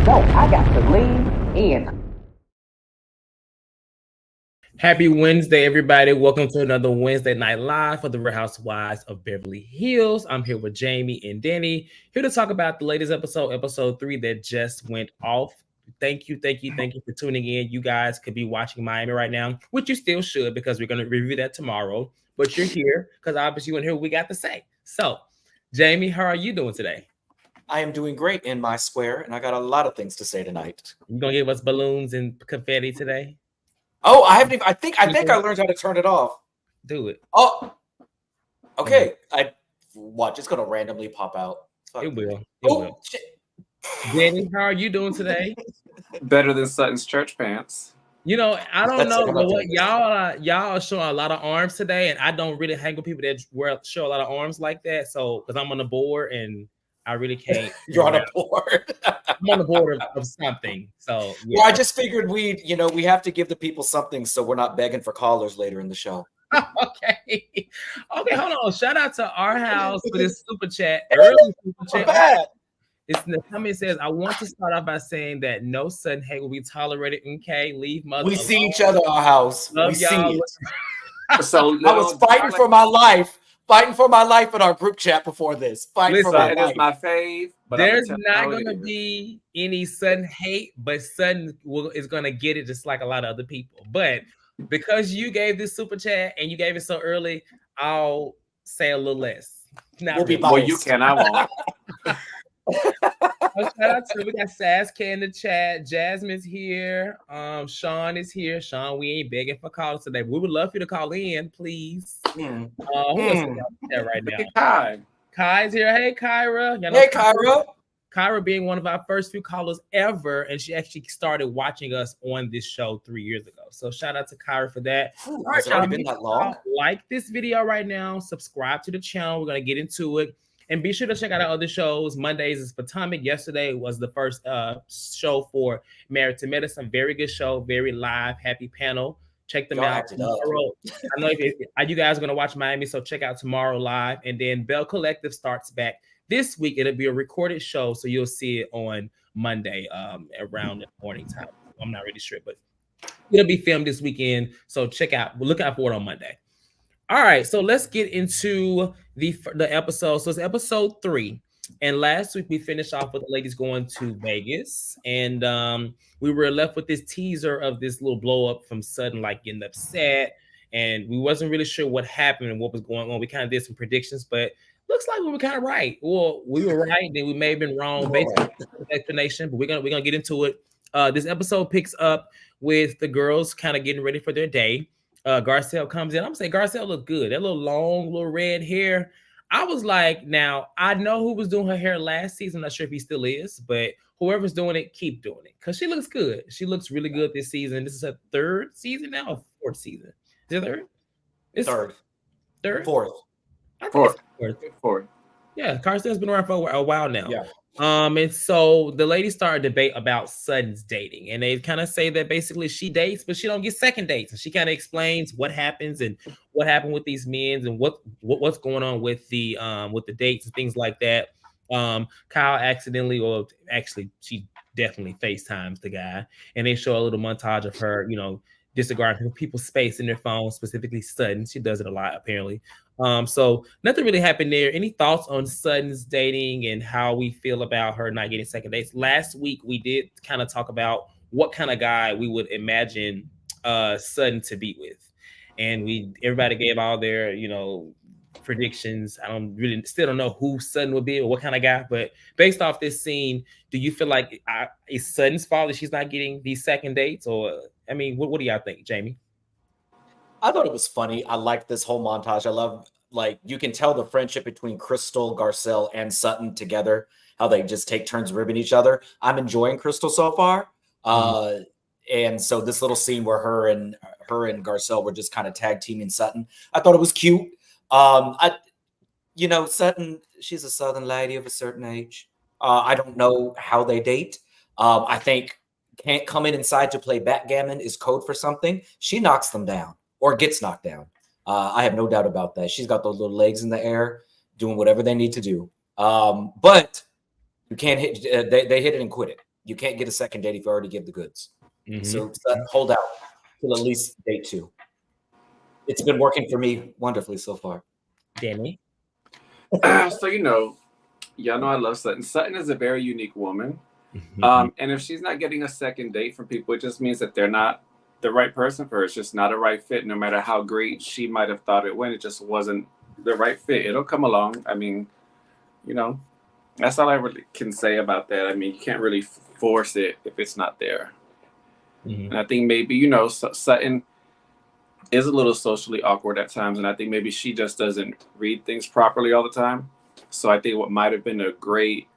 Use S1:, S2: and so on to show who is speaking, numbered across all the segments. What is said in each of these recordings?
S1: go. I got to lean in.
S2: Happy Wednesday, everybody. Welcome to another Wednesday Night Live for the Real Housewives of Beverly Hills. I'm here with Jamie and Danny, here to talk about the latest episode, episode 3 that just went off. Thank you for tuning in. You guys could be watching Miami right now, which you still should because we're going to review that tomorrow. But you're here because obviously you want to hear what we got to say. So, Jamie, how are you doing today?
S3: I am doing great in my square, and I got a lot of things to say tonight.
S2: You going to give us balloons and confetti today?
S3: Oh, I haven't even, I think I learned how to turn it off.
S2: Do it.
S3: Oh, okay. I watch. It's gonna randomly pop out. Fuck.
S2: It will.
S3: Shit.
S2: Danny, how are you doing today?
S4: Better than Sutton's church pants.
S2: You know, I don't
S3: That's
S2: know,
S3: what
S2: but
S3: I'm
S2: what
S3: doing.
S2: y'all are showing a lot of arms today, and I don't really hang with people that show a lot of arms like that. So, because I'm on the board and I really can't.
S3: You're on a board.
S2: I'm on the board of something. So, yeah.
S3: Well, I just figured we have to give the people something, so we're not begging for callers later in the show.
S2: Okay, hold on. Shout out to our house for this super chat. Early super chat.
S3: Bad.
S2: It's in the comment says, I want to start off by saying that no sudden hate will be tolerated. Okay, leave mother.
S3: We
S2: alone.
S3: see each other in our house.
S2: Love
S3: we
S2: y'all.
S3: see it.
S4: So
S3: I was fighting for my life. Fighting for my life in our group chat before this. Fighting for my
S4: It
S3: life.
S4: is my fave. But
S2: There's not going to be any sudden hate, but Sutton is going to get it just like a lot of other people. But because you gave this super chat and you gave it so early, I'll say a little less.
S3: We'll be
S4: Well, you can. I won't.
S2: Shout out to we got Saskia in the chat. Jasmine's here. Sean is here. Sean, we ain't begging for calls today. We would love for you to call in, please. Who else is out there right now?
S4: Kai.
S2: Kai's here. Hey, Kyra. Y'all know
S3: Hey, Kyra.
S2: Kyra being one of our first few callers ever, and she actually started watching us on this show 3 years ago. So shout out to Kyra for that.
S3: Ooh, has it already been that long?
S2: Like this video right now. Subscribe to the channel. We're gonna get into it. And be sure to check out our other shows. Mondays is Potomac. Yesterday was the first show for Married to Medicine. Very good show. Very live, happy panel. Check them out tomorrow. I know you guys are going to watch Miami, so check out tomorrow live. And then Bell Collective starts back this week. It'll be a recorded show, so you'll see it on Monday around the morning time. I'm not really sure, but it'll be filmed this weekend. So look out for it on Monday. All right, so let's get into the episode. So it's episode 3, and last week we finished off with the ladies going to Vegas, and we were left with this teaser of this little blow up from Sutton, like getting upset, and we wasn't really sure what happened and what was going on. We kind of did some predictions, but looks like we were kind of right. Well, we were right, then we may have been wrong based on the explanation, but we're gonna get into it. This episode picks up with the girls kind of getting ready for their day. Garcelle comes in. I'm saying Garcelle looked good. That little long, little red hair. I was like, now I know who was doing her hair last season. I'm not sure if he still is, but whoever's doing it, keep doing it because she looks good. She looks really good this season. This is her 3rd season now, or 4th season. Is it 3rd? It's
S3: 3rd.
S2: 3rd?
S3: 4th.
S2: I think it's 4th.
S4: 4th.
S2: Yeah, Garcelle's been around for a while now.
S3: Yeah.
S2: And so the ladies started a debate about Sutton's dating, and they kind of say that basically she dates, but she don't get second dates. And she kind of explains what happens and what happened with these men and what's going on with the dates and things like that. Kyle she definitely FaceTimes the guy, and they show a little montage of her, disregarding people's space in their phone, specifically Sutton. She does it a lot, apparently. So nothing really happened there. Any thoughts on Sutton's dating and how we feel about her not getting second dates? Last week, we did kind of talk about what kind of guy we would imagine Sutton to be with. And everybody gave all their, predictions. I still don't know who Sutton would be or what kind of guy, but based off this scene, do you feel like it's Sutton's fault that she's not getting these second dates? Or, what do y'all think, Jamie?
S3: I thought it was funny. I liked this whole montage. I love, you can tell the friendship between Crystal, Garcelle, and Sutton together, how they just take turns ribbing each other. I'm enjoying Crystal so far. And so this little scene where her and Garcelle were just kind of tag teaming Sutton, I thought it was cute. Sutton, she's a Southern lady of a certain age. I don't know how they date. I think can't come inside to play backgammon is code for something. She knocks them down or gets knocked down. I have no doubt about that. She's got those little legs in the air doing whatever they need to do. But you can't hit, they hit it and quit it. You can't get a second date if you already give the goods.
S2: Mhm.
S3: So hold out till at least date 2. It's been working for me wonderfully so far.
S2: Danny.
S4: So y'all know I love Sutton. Sutton is a very unique woman.
S2: Mhm.
S4: And if she's not getting a second date from people, it just means that they're not the right person for her. It's just not a right fit. No matter how great she might have thought it went, it just wasn't the right fit. It'll come along. I mean, that's all I really can say about that. I mean, you can't really force it if it's not there.
S2: Mhm.
S4: And I think maybe, Sutton is a little socially awkward at times. And I think maybe she just doesn't read things properly all the time. So I think what might have been a great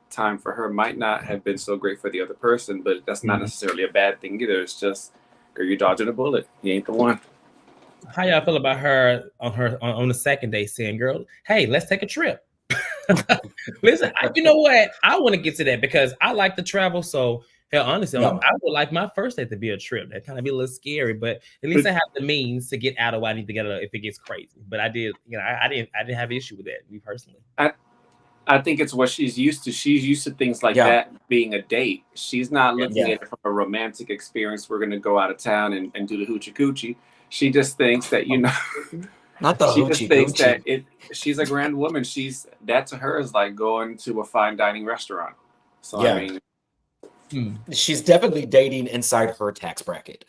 S4: time for her might not have been so great for the other person, but that's not necessarily a bad thing either. It's just, girl, you're dodging a bullet. You ain't the one.
S2: How y'all feel about her on the second day saying, "Girl, hey, let's take a trip"? Listen, you know what? I want to get to that because I like to travel. So, hell, honestly, I would like my first date to be a trip. That kind of be a little scary, but at least I have the means to get out of what I need to get out of if it gets crazy. But I did, I didn't have an issue with that, me personally.
S4: I think it's what she's used to. She's used to things like that being a date. She's not looking at it from a romantic experience. We're going to go out of town and do the hoochie coochie. She just thinks that,
S3: not the
S4: she
S3: hoochie
S4: just thinks
S3: coochie.
S4: that she's a grand woman. That to her is like going to a fine dining restaurant. So, I mean,
S3: she's definitely dating inside her tax bracket.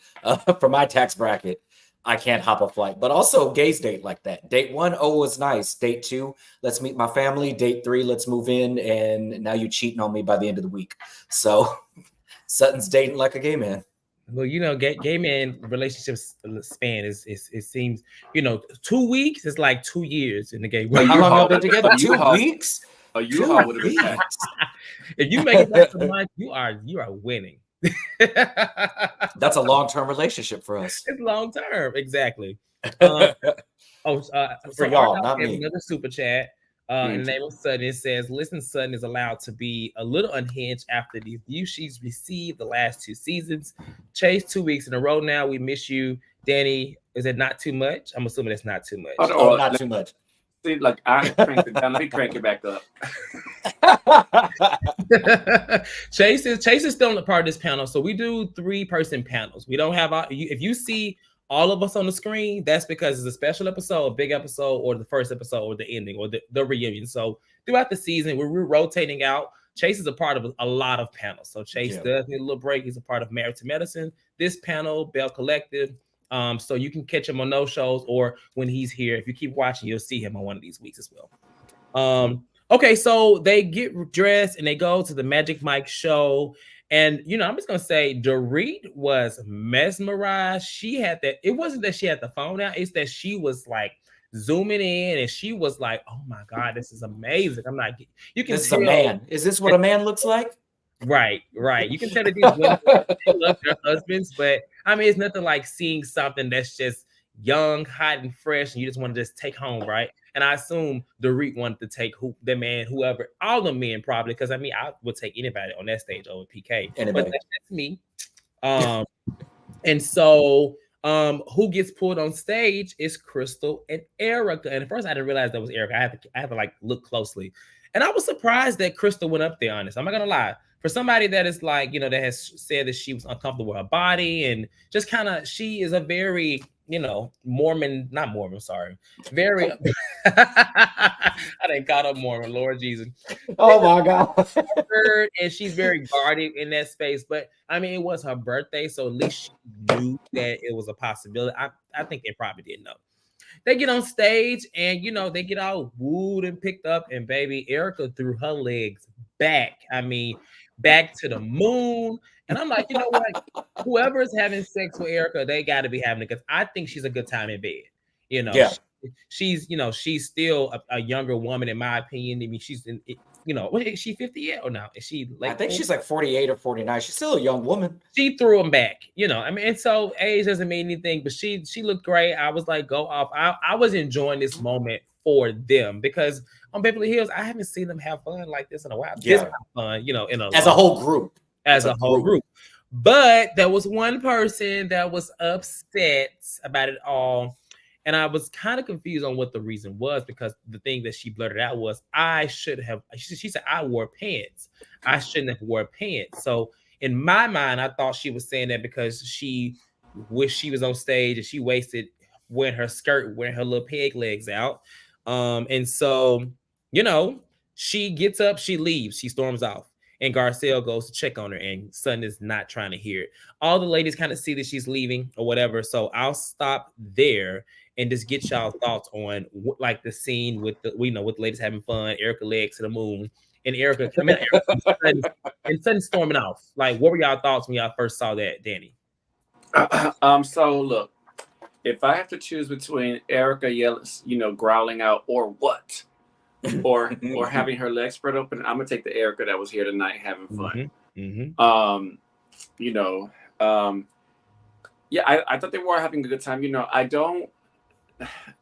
S3: For my tax bracket, I can't hop a flight, but also gays date like that. Date 1, oh, was nice. Date 2, let's meet my family. Date 3, let's move in. And now you're cheating on me by the end of the week. So Sutton's dating like a gay man.
S2: Well, gay man relationships span is it seems 2 weeks is like 2 years in the gay world.
S3: How long have been together? 2 weeks.
S4: A U-Haul would have been packed.
S2: If you make it back to month, you are winning.
S3: That's a long-term relationship for us.
S2: It's long-term, exactly.
S3: For
S2: so
S3: y'all, not me.
S2: Another super chat. In the name of Sutton, it says, "Listen, Sutton is allowed to be a little unhinged after the views she's received the last 2 seasons. Chase 2 weeks in a row now. We miss you, Danny. Is it not too much? I'm assuming it's not too much.
S3: Oh, not too much.
S4: See, like I cranked it down. Let me crank it back up."
S2: Chase is still a part of this panel, so we do 3-person panels. We don't have if you see all of us on the screen, that's because it's a special episode, a big episode, or the first episode, or the ending, or the reunion. So throughout the season, we're rotating out. Chase is a part of a lot of panels. So Chase does need a little break. He's a part of Married to Medicine, this panel, Bell Collective. So you can catch him on those shows, or when he's here. If you keep watching, you'll see him on one of these weeks as well. Okay, so they get dressed and they go to the Magic Mike show. And, I'm just going to say Dorit was mesmerized. She had that. It wasn't that she had the phone out. It's that she was like zooming in and she was like, oh my God, this is amazing. I'm not, you can
S3: This
S2: tell.
S3: is a man. Is this what a man looks like?
S2: Right. You can tell that these women love their husbands, but I mean, it's nothing like seeing something that's just young, hot, and fresh, and you just want to just take home, right? And I assume Dorit wanted to take whoever, all the men probably, because I mean, I would take anybody on that stage over PK.
S3: Anybody.
S2: But that's me. And so who gets pulled on stage is Crystal and Erica. And at first I didn't realize that was Erica. I had to like look closely. And I was surprised that Crystal went up there, honest. I'm not gonna lie. For somebody that is like, that has said that she was uncomfortable with her body and just kind of, she is a very, not Mormon, sorry. Very, I didn't call her Mormon, Lord Jesus.
S3: Oh my God.
S2: And she's very guarded in that space. But I mean, it was her birthday, so at least she knew that it was a possibility. I think they probably didn't know. They get on stage and, they get all wooed and picked up. And baby, Erica threw her legs back. I mean, back to the moon. And I'm like, you know what? Whoever is having sex with Erica, they got to be having it because I think she's a good time in bed. She's still a younger woman, in my opinion. I mean, she's what is she 50 yet or no? Is she like?
S3: I think she's like 48 or 49. She's still a young woman.
S2: She threw him back, I mean, and so age doesn't mean anything, but she looked great. I was like, go off. I was enjoying this moment for them because on Beverly Hills, I haven't seen them have fun like this in a while.
S3: Yeah.
S2: This fun,
S3: as a whole group.
S2: As a whole group. But there was one person that was upset about it all. And I was kind of confused on what the reason was because the thing that she blurted out was, she said, I wore pants. I shouldn't have wore pants. So In my mind, I thought she was saying that because she wished she was on stage and she wasted wearing her skirt, wearing her little peg legs out. And so, you know, she gets up, she leaves, she storms off. And Garcelle goes to check on her, and Sutton is not trying to hear it. All the ladies kind of see that she's leaving or whatever. So I'll stop there and just get y'all thoughts on like the scene with the, with the ladies having fun, Erica legs to the moon, and Erica coming and Sutton storming off. Like, what were y'all thoughts when y'all first saw that, Danny?
S4: So look, if I have to choose between Erica yelling, growling out, or what, or having her legs spread open, I'm gonna take the Erica that was here tonight having fun. Yeah, I thought they were having a good time.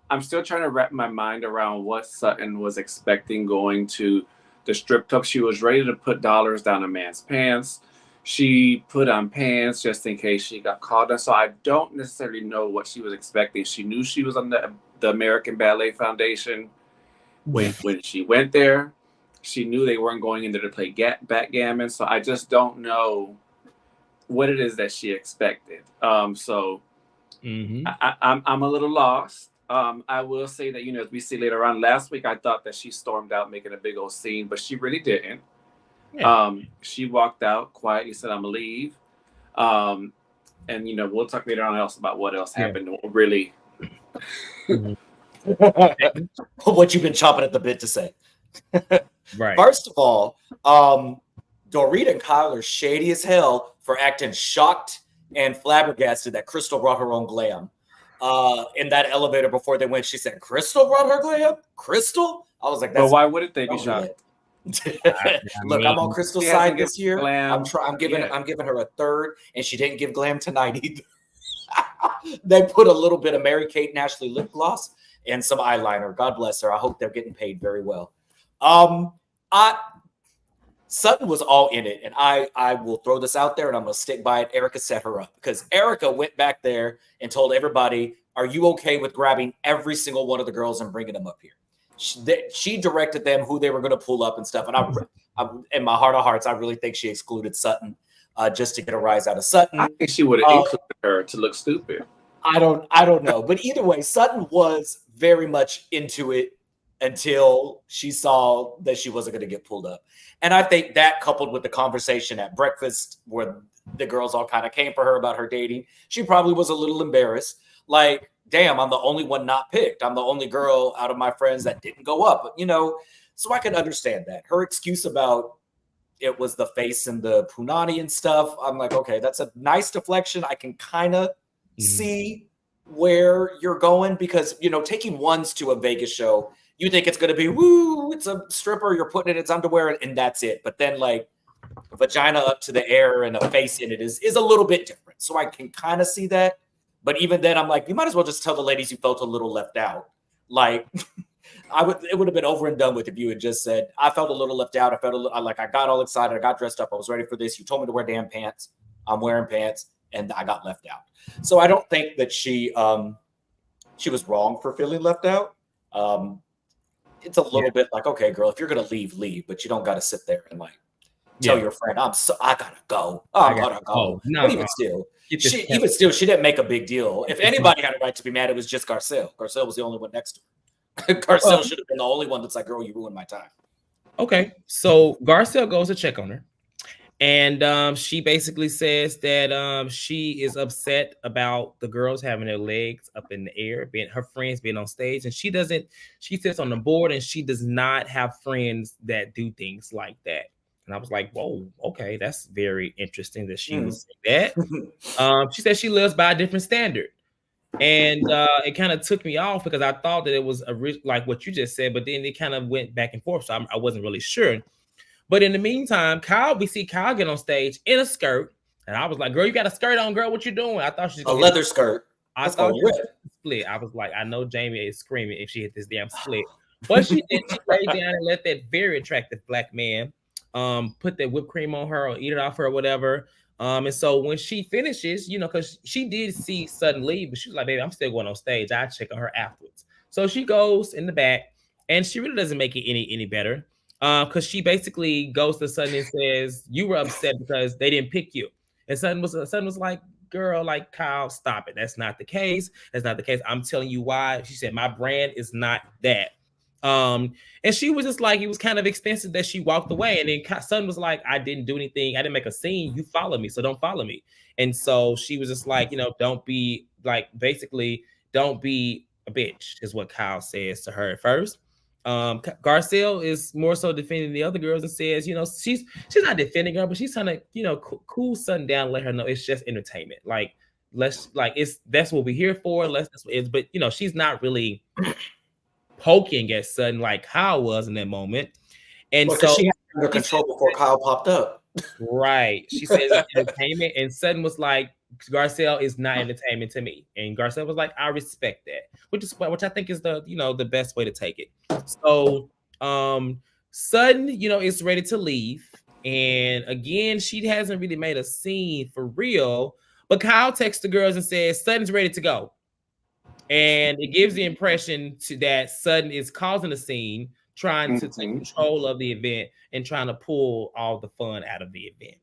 S4: I'm still trying to wrap my mind around what Sutton was expecting going to the strip club. She was ready to put dollars down a man's pants. She put on pants just in case she got caught. So I don't necessarily know what she was expecting. She knew she was on the American Ballet Foundation. When she went there, she knew they weren't going in there to play backgammon. So I just don't know what it is that she expected. I'm a little lost. I will say that, as we see later on, last week I thought that she stormed out making a big old scene, but she really didn't. Yeah. She walked out quietly, said, "I'm gonna leave." And we'll talk later on else about what else happened. Really.
S3: What you've been chomping at the bit to say.
S2: Right.
S3: First of all, Dorit and Kyle are shady as hell for acting shocked and flabbergasted that Crystal brought her own glam. In that elevator before they went, she said, "Crystal brought her glam? Crystal?" I was like, "That's."
S4: But why wouldn't they be shocked?
S3: Look, I'm on Crystal's side this year.
S4: Glam.
S3: I'm giving her a third, and she didn't give glam tonight either. They put a little bit of Mary Kate and Ashley lip gloss and some eyeliner. God bless her. I hope they're getting paid very well. Sutton was all in it, and I will throw this out there, and I'm going to stick by it. Erica set her up because Erica went back there and told everybody, "Are you okay with grabbing every single one of the girls and bringing them up here?" She directed them who they were going to pull up and stuff. And I, in my heart of hearts, I really think she excluded Sutton just to get a rise out of Sutton.
S4: I think she would have included her to look stupid.
S3: I don't know, but either way, Sutton was very much into it until she saw that she wasn't going to get pulled up. And I think that, coupled with the conversation at breakfast where the girls all kind of came for her about her dating, she probably was a little embarrassed. Like, damn, I'm the only one not picked. I'm the only girl out of my friends that didn't go up. But, so I can understand that. Her excuse about it was the face and the punani and stuff, I'm like, okay, that's a nice deflection. I can kind of see where you're going because, taking ones to a Vegas show, you think it's going to be, woo, it's a stripper, you're putting it in its underwear, and that's it. But then, like, vagina up to the air and a face in it is a little bit different. So I can kind of see that. But even then, I'm like, you might as well just tell the ladies you felt a little left out. Like, it would have been over and done with if you had just said, "I felt a little left out. I got all excited. I got dressed up. I was ready for this. You told me to wear damn pants. I'm wearing pants, and I got left out." So I don't think that she was wrong for feeling left out. It's a little bit like, okay, girl, if you're gonna leave, but you don't got to sit there and like tell your friend, I gotta go. I gotta go. No, but even still. She didn't make a big deal. If anybody had a right to be mad, it was just Garcelle. Garcelle was the only one next to her. Garcelle should have been the only one that's like, "Girl, you ruined my time."
S2: Okay, so Garcelle goes to check on her, and she basically says that she is upset about the girls having their legs up in the air, her friends being on stage, and she sits on the board, and she does not have friends that do things like that. And I was like, whoa, okay, that's very interesting that she would say that. She said she lives by a different standard. And it kind of took me off because I thought that it was like what you just said, but then it kind of went back and forth. So I wasn't really sure. But in the meantime, we see Kyle get on stage in a skirt. And I was like, "Girl, you got a skirt on, girl. What you doing?" I thought she's
S3: a leather skirt.
S2: I thought she was split. I was like, I know Jamie is screaming if she hit this damn split. But she did. She laid down and let that very attractive black man put that whipped cream on her or eat it off her or whatever. And so when she finishes, because she did see Sutton leave, but she was like, "Baby, I'm still going on stage. I'll check on her afterwards." So she goes in the back, and she really doesn't make it any better. Because she basically goes to Sutton and says, you were upset because they didn't pick you. And Sutton was like, girl, like, Kyle, stop it. That's not the case. That's not the case. I'm telling you why. She said, my brand is not that. And she was just like, it was kind of expensive that she walked away. And then Sutton was like, I didn't do anything. I didn't make a scene. You follow me, so don't follow me. And so she was just like, don't be like, basically, don't be a bitch, is what Kyle says to her at first. Garcelle is more so defending the other girls and says, she's not defending her, but she's trying to, cool Sutton down, let her know it's just entertainment. Like, that's what we're here for. That's what it is. But she's not really poking at Sutton like Kyle was in that moment. And so
S3: she had under control before Kyle popped up.
S2: Right. She says it's entertainment, and Sutton was like, Garcelle is not entertainment to me. And Garcelle was like, I respect that, which I think is the best way to take it. So Sutton, is ready to leave. And again, she hasn't really made a scene for real. But Kyle texts the girls and says, Sutton's ready to go. And it gives the impression that Sutton is causing a scene, trying to take control of the event and trying to pull all the fun out of the event.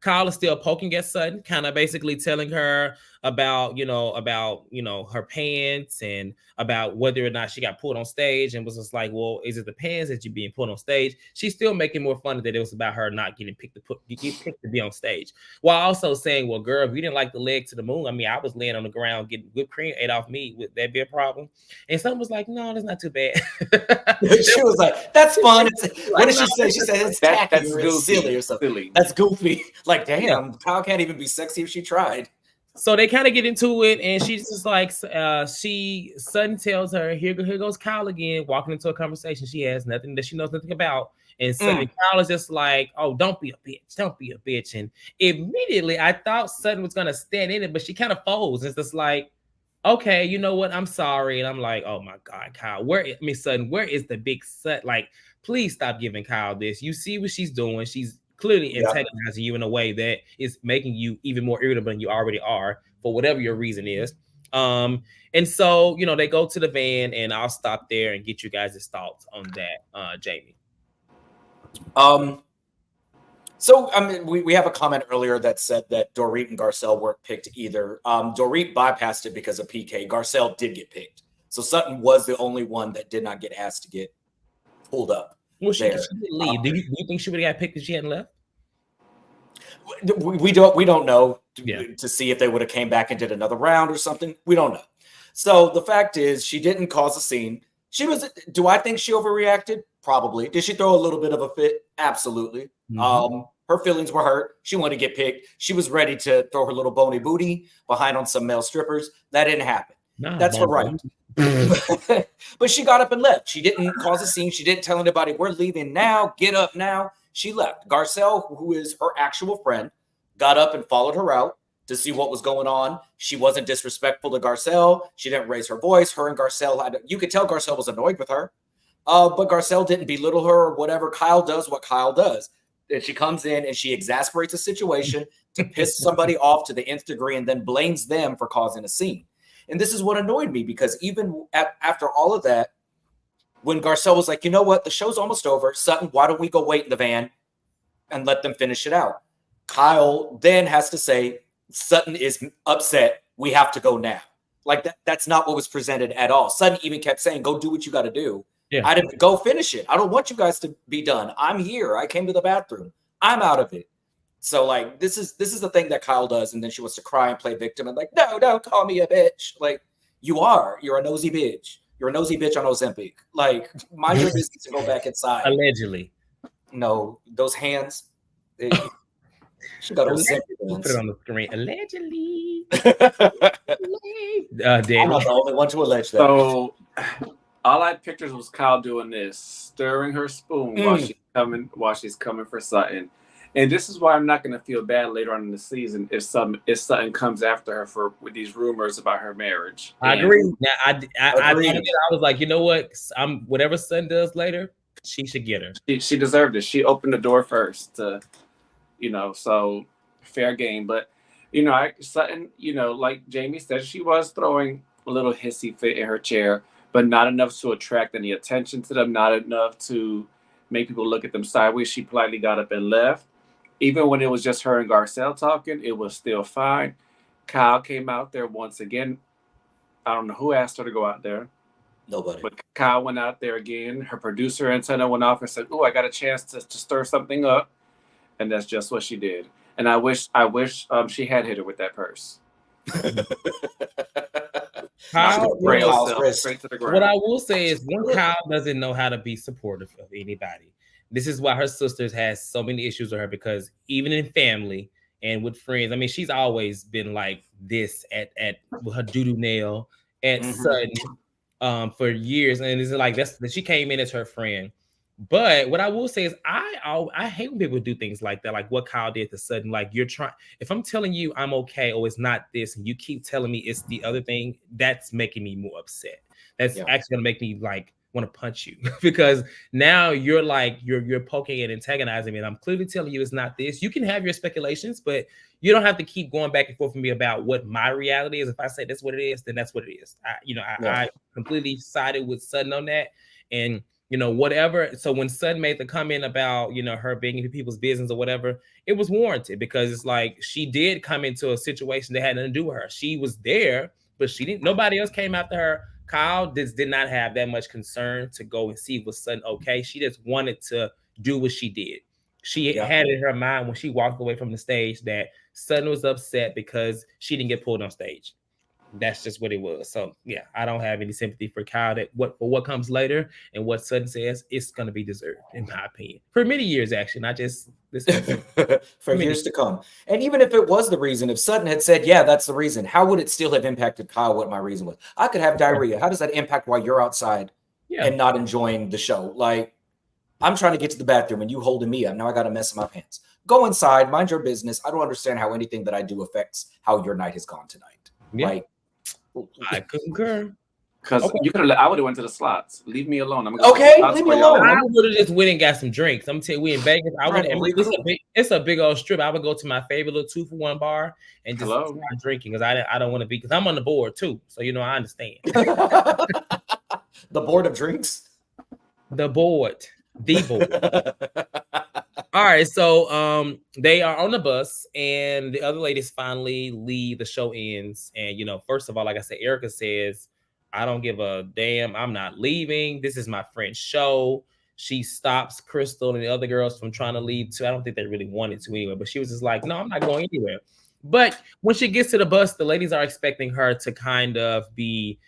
S2: Kyle is still poking at Sutton, kind of basically telling her about her pants and about whether or not she got pulled on stage, and was just like, well, is it the pants that you're being pulled on stage? She's still making more fun of that it was about her not getting picked to be on stage, while also saying, well, girl, if you didn't like the leg to the moon, I mean, I was laying on the ground getting whipped cream ate off me. Would that be a problem? And Sutton was like, no, that's not too bad.
S3: She was like, that's fun. What did she say? She said it's tacky or silly or something. Silly. That's goofy. Like, damn, Kyle can't even be sexy if she tried.
S2: So they kind of get into it, and she's just like, Sutton tells her, here goes Kyle again, walking into a conversation she has nothing that she knows nothing about. And Kyle is just like, oh, don't be a bitch. And immediately I thought Sutton was gonna stand in it, but she kind of folds. It's just like, okay, you know what? I'm sorry. And I'm like, oh my God, Kyle, Sutton, where is the big Sutton? Like, please stop giving Kyle this. You see what she's doing. She's clearly antagonizing you in a way that is making you even more irritable than you already are, for whatever your reason is. And so, they go to the van, and I'll stop there and get you guys' thoughts on that, Jamie.
S3: So, I mean, we have a comment earlier that said that Dorit and Garcelle weren't picked either. Dorit bypassed it because of PK. Garcelle did get picked. So Sutton was the only one that did not get asked to get pulled up.
S2: Well, she didn't leave. Do you think she would have got picked if she hadn't left?
S3: We don't know to see if they would have came back and did another round or something. We don't know. So the fact is, she didn't cause a scene. Do I think she overreacted? Probably. Did she throw a little bit of a fit? Absolutely. Mm-hmm. Her feelings were hurt. She wanted to get picked. She was ready to throw her little bony booty behind on some male strippers. That didn't happen. That's her right. But she got up and left. She didn't cause a scene. She didn't tell anybody, we're leaving now. Get up now. She left. Garcelle, who is her actual friend, got up and followed her out to see what was going on. She wasn't disrespectful to Garcelle. She didn't raise her voice. Her and Garcelle you could tell Garcelle was annoyed with her. But Garcelle didn't belittle her or whatever. Kyle does what Kyle does. And she comes in and she exasperates a situation to piss somebody off to the nth degree and then blames them for causing a scene. And this is what annoyed me, because even after all of that, when Garcelle was like, you know what, the show's almost over. Sutton, why don't we go wait in the van and let them finish it out? Kyle then has to say, Sutton is upset. We have to go now. Like that's not what was presented at all. Sutton even kept saying, go do what you got to do. Yeah. I didn't go finish it. I don't want you guys to be done. I'm here. I came to the bathroom. I'm out of it. So like, this is the thing that Kyle does. And then she wants to cry and play victim and like, no, don't call me a bitch. Like, you're a nosy bitch. You're a nosy bitch on Ozempic. Like, mind your business and go back inside.
S2: Allegedly.
S3: No, those hands. She got Ozempic hands.
S2: Put it on the screen. Allegedly.
S3: I'm not the only one to allege that.
S4: So all I pictured was Kyle doing this, stirring her spoon while she's coming for Sutton. And this is why I'm not going to feel bad later on in the season if Sutton comes after her with these rumors about her marriage.
S2: I agree. Now, I was like, you know what? Whatever Sutton does later, she should get her.
S4: She deserved it. She opened the door first, so fair game. But, Sutton, like Jamie said, she was throwing a little hissy fit in her chair. but not enough to attract any attention to them, not enough to make people look at them sideways. She politely got up and left. Even when it was just her and Garcelle talking, it was still fine. Kyle came out there once again. I don't know who asked her to go out there.
S3: Nobody.
S4: But Kyle went out there again. Her producer antenna went off and said, "Oh, I got a chance to stir something up," and that's just what she did. And I wish she had hit her with that purse.
S2: Kyle,
S4: straight to the ground.
S2: What I will say is, one, Kyle doesn't know how to be supportive of anybody. This is why her sisters has so many issues with her, because even in family and with friends, I mean, she's always been like this at with her doo-doo nail at Sutton for years, and it's like that she came in as her friend. But what I will say is, I hate when people do things like that, like what Kyle did to Sutton. Like, you're trying, if I'm telling you I'm okay, or it's not this, and you keep telling me it's the other thing, that's making me more upset. That's actually gonna make me like want to punch you, because now you're like you're poking and antagonizing me, and I'm clearly telling you it's not this. You can have your speculations, but you don't have to keep going back and forth with me about what my reality is. If I say that's what it is, then that's what it is. I completely sided with Sutton on that, and whatever. So when Sutton made the comment about her being in people's business or whatever, it was warranted, because it's like she did come into a situation that had nothing to do with her. She was there, but she didn't. Nobody else came after her. Kyle did not have that much concern to go and see was Sutton okay. She just wanted to do what she did. She had in her mind when she walked away from the stage that Sutton was upset because she didn't get pulled on stage. That's just what it was. So yeah, I don't have any sympathy for Kyle. For what comes later and what Sutton says, it's going to be deserved, in my opinion, for many years, actually, not just this
S3: for years to come. And even if it was the reason, if Sutton had said, yeah, that's the reason, how would it still have impacted Kyle? What my reason was? I could have diarrhea. How does that impact while you're outside and not enjoying the show? Like, I'm trying to get to the bathroom and you holding me up. Now I got a mess in my pants. Go inside, mind your business. I don't understand how anything that I do affects how your night has gone tonight. Like,
S2: I concur.
S4: Because you could have. I would have went to the slots. Leave me alone. I'm
S3: leave me alone.
S2: I would have just went and got some drinks. I'm telling you, we in Vegas. It's a big old strip. I would go to my favorite little 2-for-1 bar and just start drinking, because I don't want to be, because I'm on the board too. So I understand.
S3: The board of drinks.
S2: The board. All right, so they are on the bus, and the other ladies finally leave. The show ends, and first of all, like I said, Erica says, "I don't give a damn. I'm not leaving. This is my friend's show." She stops Crystal and the other girls from trying to leave too. I don't think they really wanted to anyway, but she was just like, "No, I'm not going anywhere." But when she gets to the bus, the ladies are expecting her to kind of be,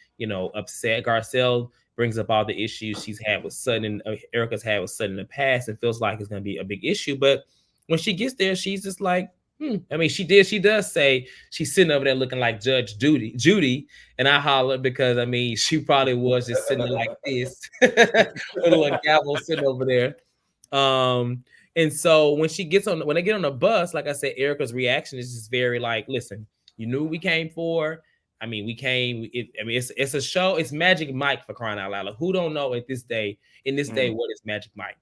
S2: upset. Garcelle brings up all the issues she's had with Sutton, Erica's had with Sutton in the past, and feels like it's going to be a big issue. But when she gets there, she's just like, I mean, she does say she's sitting over there looking like Judge Judy, and I hollered because, I mean, she probably was just sitting there like this, with a little gavel sitting over there. And so when they get on the bus, like I said, Erica's reaction is just very like, listen, you knew what we came for. I mean, it's a show. It's Magic Mike, for crying out loud. Like, who don't know in this day, what is Magic Mike?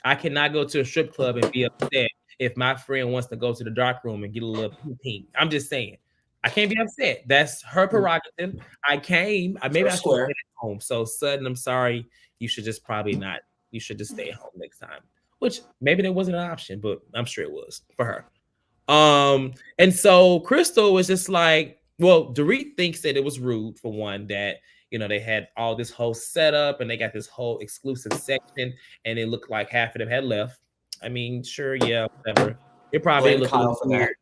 S2: I cannot go to a strip club and be upset if my friend wants to go to the dark room and get a little pink. I'm just saying, I can't be upset. That's her prerogative. I should stay at home. So Sutton, I'm sorry. You should just probably not. You should just stay at home next time. Which maybe that wasn't an option, but I'm sure it was for her. And so Crystal was just like, well, Dorit thinks that it was rude, for one, that they had all this whole setup and they got this whole exclusive section, and it looked like half of them had left. I mean, sure, yeah, whatever. It probably looked a little weird.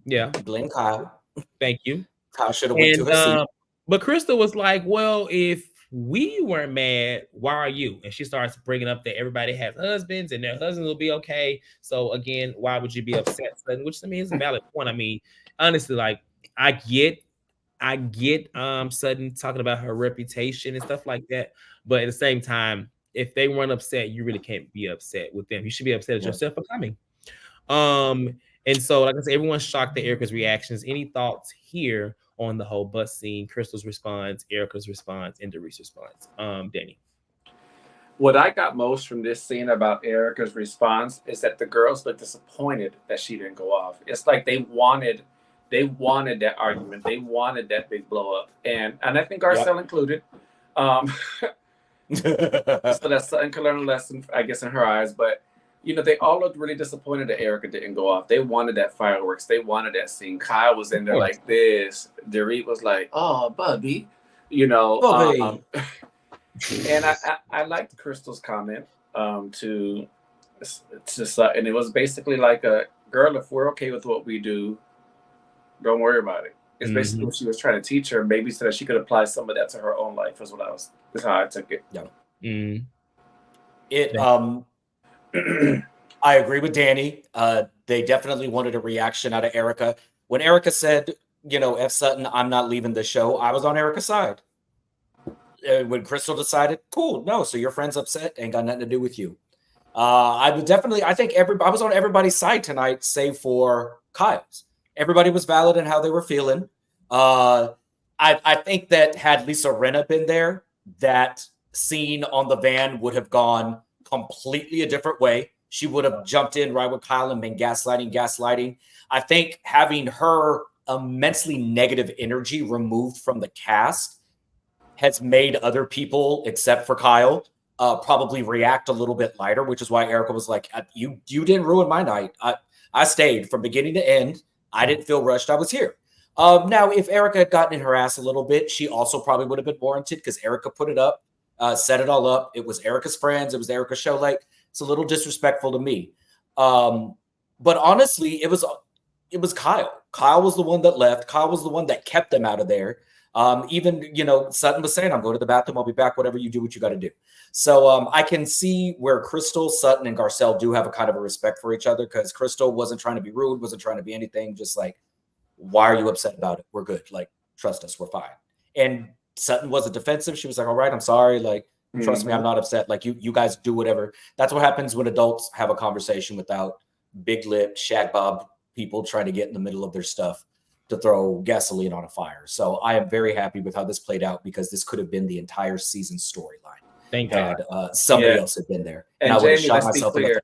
S2: Yeah,
S3: blame Kyle.
S2: Thank you.
S3: Kyle should have went to her seat.
S2: But Crystal was like, well, if we weren't mad, why are you? And she starts bringing up that everybody has husbands and their husbands will be okay. So again, why would you be upset? Which to me is a valid point. I mean, honestly, like, I get Sutton talking about her reputation and stuff like that, but at the same time, if they weren't upset, you really can't be upset with them. You should be upset at yourself for coming. And so, like I said, everyone's shocked at Erica's reactions. Any thoughts here on the whole bus scene? Crystal's response, Erica's response, and Dorit's response. Danny.
S4: What I got most from this scene about Erica's response is that the girls look disappointed that she didn't go off. It's like they wanted that argument. They wanted that big blow up. And I think Garcelle included. So that Sutton could learn a lesson, I guess, in her eyes. But they all looked really disappointed that Erica didn't go off. They wanted that fireworks. They wanted that scene. Kyle was in there like this. Dorit was like, "Oh, Bubby,"
S3: Bobby.
S4: And I liked Crystal's comment to Sutton. It was basically like a girl, if we're okay with what we do, don't worry about it. It's basically what she was trying to teach her, maybe so that she could apply some of that to her own life. Is how I took it.
S3: Yeah. I agree with Danny. They definitely wanted a reaction out of Erica. When Erica said, F Sutton, I'm not leaving the show, I was on Erica's side. When Crystal decided, cool, no, so your friend's upset, ain't got nothing to do with you. I think I was on everybody's side tonight, save for Kyle's. Everybody was valid in how they were feeling. I think that had Lisa Rinna been there, that scene on the van would have gone completely a different way. She would have jumped in right with Kyle and been gaslighting. I think having her immensely negative energy removed from the cast has made other people, except for Kyle, probably react a little bit lighter, which is why Erica was like, you didn't ruin my night. I stayed from beginning to end. I didn't feel rushed. I was here. Now, if Erica had gotten in her ass a little bit, she also probably would have been warranted because Erica put it up, set it all up. It was Erica's friends. It was Erica's show. Like, it's a little disrespectful to me. But honestly, it was Kyle. Kyle was the one that left. Kyle was the one that kept them out of there. Even, Sutton was saying, I'm going to the bathroom. I'll be back. Whatever you do, what you got to do. So I can see where Crystal, Sutton, and Garcelle do have a kind of a respect for each other because Crystal wasn't trying to be rude, wasn't trying to be anything. Just like, why are you upset about it? We're good. Like, trust us. We're fine. And Sutton wasn't defensive. She was like, all right, I'm sorry. Like, trust me, I'm not upset. Like, you guys do whatever. That's what happens when adults have a conversation without big lip, shag bob people trying to get in the middle of their stuff to throw gasoline on a fire. So I am very happy with how this played out because this could have been the entire season storyline.
S2: Thank God.
S3: Somebody else had been there.
S4: And
S3: I would have
S4: Jamie,
S3: shot myself in the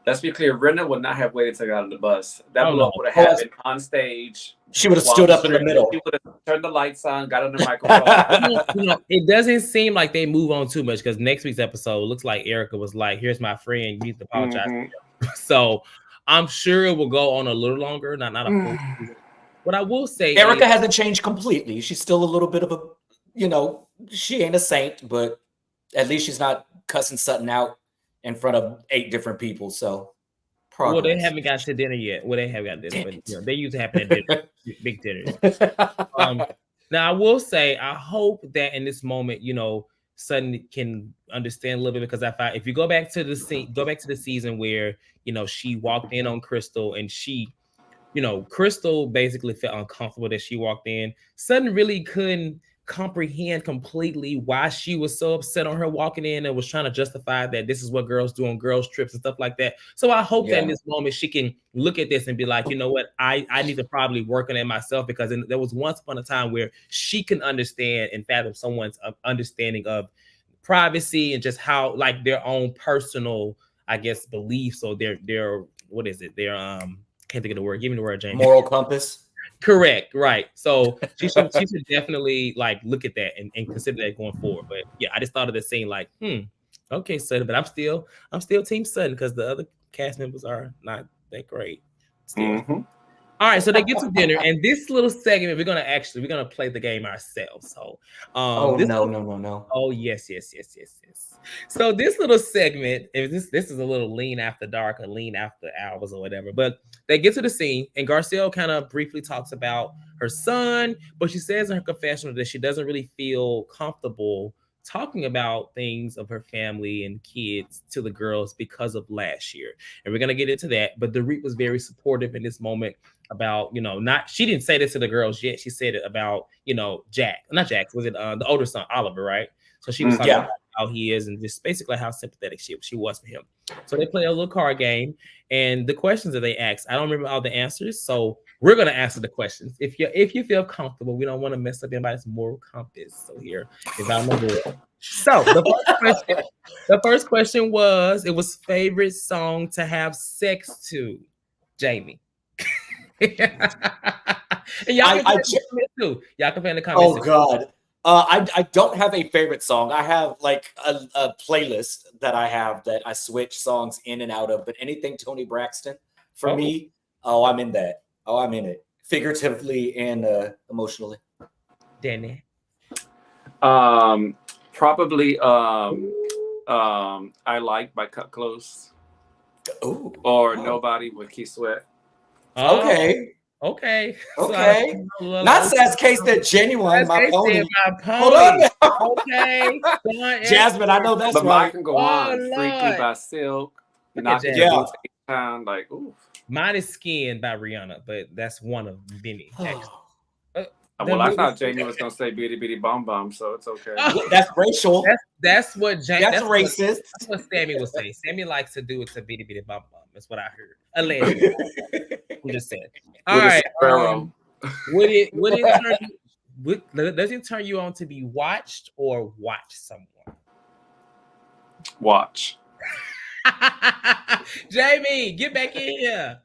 S4: let's be clear. Rinna would not have waited to get out of the bus. That blow would have happened on stage.
S3: She would have stood up in the middle.
S4: She would have turned the lights on, got on the microphone.
S2: It doesn't seem like they move on too much because next week's episode looks like Erica was like, here's my friend. You need to apologize. So I'm sure it will go on a little longer. Not a full season. What I will say,
S3: Erica hasn't changed completely. She's still a little bit of a, she ain't a saint, but at least she's not cussing Sutton out in front of 8 different people. So, progress.
S2: Well, they haven't got to dinner yet. Well, they have got dinner, but they usually happen at dinner, big dinners. Now, I will say, I hope that in this moment, Sutton can understand a little bit because if you go back to the season where she walked in on Crystal and she. Crystal basically felt uncomfortable that she walked in. Sutton really couldn't comprehend completely why she was so upset on her walking in and was trying to justify that this is what girls do on girls' trips and stuff like that. So I hope that in this moment she can look at this and be like, you know what, I need to probably work on it myself because there was once upon a time where she can understand and fathom someone's understanding of privacy and just how like their own personal, I guess, beliefs or their what is it? Their can't think of the word. Give me the word, Jamie.
S3: Moral compass.
S2: Correct. Right. So she should definitely like look at that and consider that going forward. But yeah, I just thought of the scene like, okay, Sutton, but I'm still Team Sutton because the other cast members are not that great. Still. All right, so they get to dinner, and this little segment we're gonna play the game ourselves. So,
S3: no.
S2: Oh yes. So this little segment, this is a little lean after dark or lean after hours or whatever. But they get to the scene, and Garcelle kind of briefly talks about her son, but she says in her confessional that she doesn't really feel comfortable talking about things of her family and kids to the girls because of last year. And we're going to get into that. But Dorit was very supportive in this moment about, she didn't say this to the girls yet. She said it about, was it the older son, Oliver, right? So she was talking about how he is and just basically how sympathetic she was for him. So they play a little card game and the questions that they asked, I don't remember all the answers. So we're going to answer the questions. If you feel comfortable, we don't want to mess up anybody's moral compass. So here is our number. So the first question was favorite song to have sex to, Jamie. And y'all can put in the comments too. Y'all can put in the comments.
S3: Oh God. I don't have a favorite song. I have like a playlist that I have that I switch songs in and out of. But anything Tony Braxton for me, I'm in that. Oh, I'm in it, figuratively and emotionally.
S2: Danny.
S4: Probably I Like by Cut Close.
S3: Ooh.
S4: Or Nobody with Keith Sweat.
S3: Okay.
S2: Okay.
S3: Okay. Not Sass Case that Genuine, my pony.
S2: Hold
S3: on now.
S2: Okay.
S3: Jasmine, I know that's
S4: but
S3: right.
S4: Mine can go on.
S2: Lord.
S4: Freaky by Silk. Knocking
S3: Yeah.
S4: Boots Town. Like, ooh.
S2: Mine is Skin by Rihanna, but that's one of many.
S4: Well, I thought Jamie was gonna say "Bitty Bitty Bum Bum," so it's okay.
S3: That's racial.
S2: That's what Jamie.
S3: That's racist.
S2: That's what Sammy would say. Sammy likes to do it to Bitty Bitty Bum Bum. That's what I heard. Allegedly. I'm just saying. All right. Does it turn you on to be watched or watch someone?
S4: Watch.
S2: Jamie, get back in here.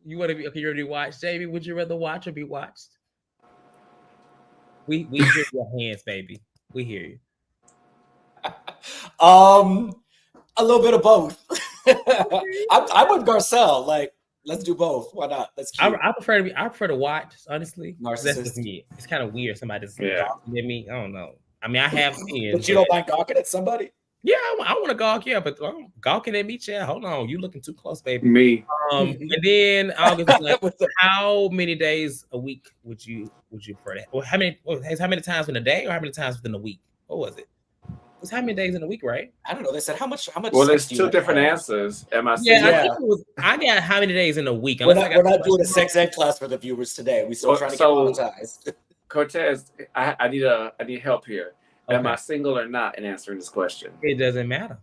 S2: You want to be okay? You already watched. Jamie, would you rather watch or be watched? We hear your hands, baby. We hear you.
S3: A little bit of both. I'm with Garcelle. Like, let's do both. Why not? That's cute.
S2: I prefer to watch, honestly.
S3: Narcissist.
S2: That's just me. It's kind of weird. Somebody's gawking at me. I don't know. I mean, I have seen.
S3: But you don't mind gawking at somebody?
S2: Yeah, I want to gawk. Yeah, but gawking at me, Chad. Hold on, you looking too close, baby.
S4: Me.
S2: And then August, how many days a week would you prefer that? Or how many times in a day, or how many times within a week? What was it? It was how many days in a week, right?
S3: I don't know. They said how much.
S4: Well, there's two different answers. Am I?
S2: Yeah, I think it was. I got how many days in a week?
S3: We're not doing a sex ed class for the viewers today. We're still trying to get monetized.
S4: Cortez, I need help here. Okay. Am I single or not in answering this question?
S2: It doesn't matter.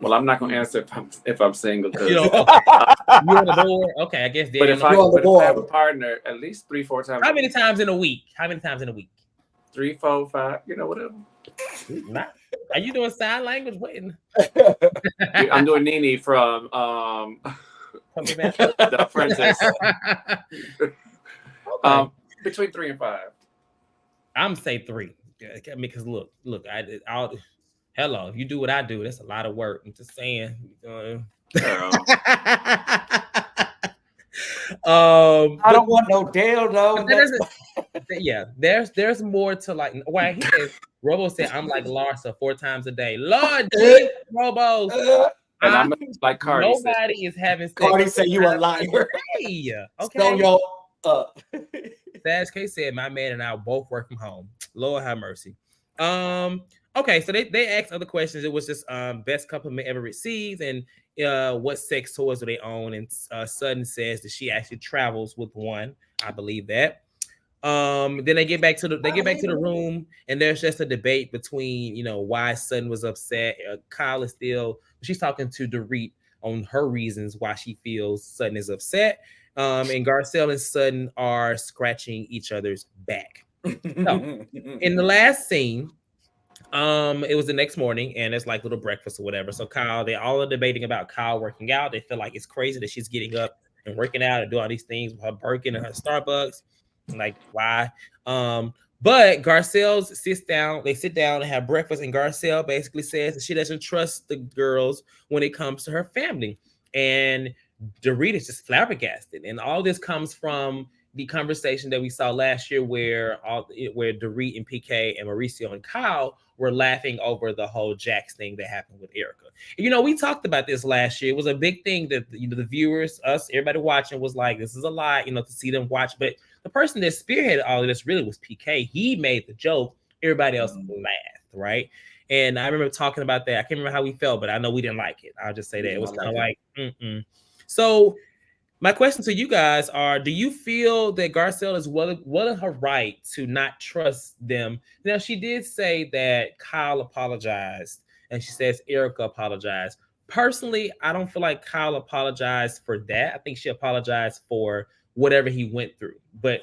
S4: Well, I'm not going to answer if I'm single.
S2: You're on the board. Okay, I guess.
S4: But if I have a partner, at least 3-4 times.
S2: How many times in a week?
S4: 3, 4, 5. You know, whatever.
S2: Are you doing sign language? Waiting.
S4: I'm doing Nene from The Princess. Okay. Between 3 and 5.
S2: I'm say 3. Because look, hello. If you do what I do, that's a lot of work. I'm just saying. I
S3: don't want no dildo.
S2: Yeah, there's more to like. Why he says Robo said I'm like Larsa 4 times a day. Lord, geez, Robo.
S4: And I'm like Cardi.
S2: Nobody is having sex.
S3: Cardi said you a liar.
S2: Hey, okay.
S3: So yo up.
S2: Sash K said my man and I both work from home. Lord have mercy. Okay, so they asked other questions. It was just best compliment ever received and what sex toys do they own? And Sutton says that she actually travels with one. I believe that. Then they get back to the room, and there's just a debate between why Sutton was upset. Kyle is still, she's talking to Dorit on her reasons why she feels Sutton is upset. And Garcelle and Sutton are scratching each other's back. So, in the last scene, it was the next morning, and it's like little breakfast or whatever. So Kyle, they all are debating about Kyle working out. They feel like it's crazy that she's getting up and working out and doing all these things with her Birkin and her Starbucks. Like, why? But Garcelle they sit down and have breakfast, and Garcelle basically says that she doesn't trust the girls when it comes to her family. And Dorit is just flabbergasted. And all this comes from the conversation that we saw last year where Dorit and PK and Mauricio and Kyle were laughing over the whole Jax thing that happened with Erica. And, we talked about this last year. It was a big thing that the viewers, us, everybody watching was like, this is a lot, to see them watch. But the person that spearheaded all of this really was PK. He made the joke. Everybody else laughed, right? And I remember talking about that. I can't remember how we felt, but I know we didn't like it. I'll just say that. It was kind of like, So my question to you guys are, do you feel that Garcelle is well in her right to not trust them? Now, she did say that Kyle apologized, and she says Erica apologized. Personally, I don't feel like Kyle apologized for that. I think she apologized for whatever he went through. But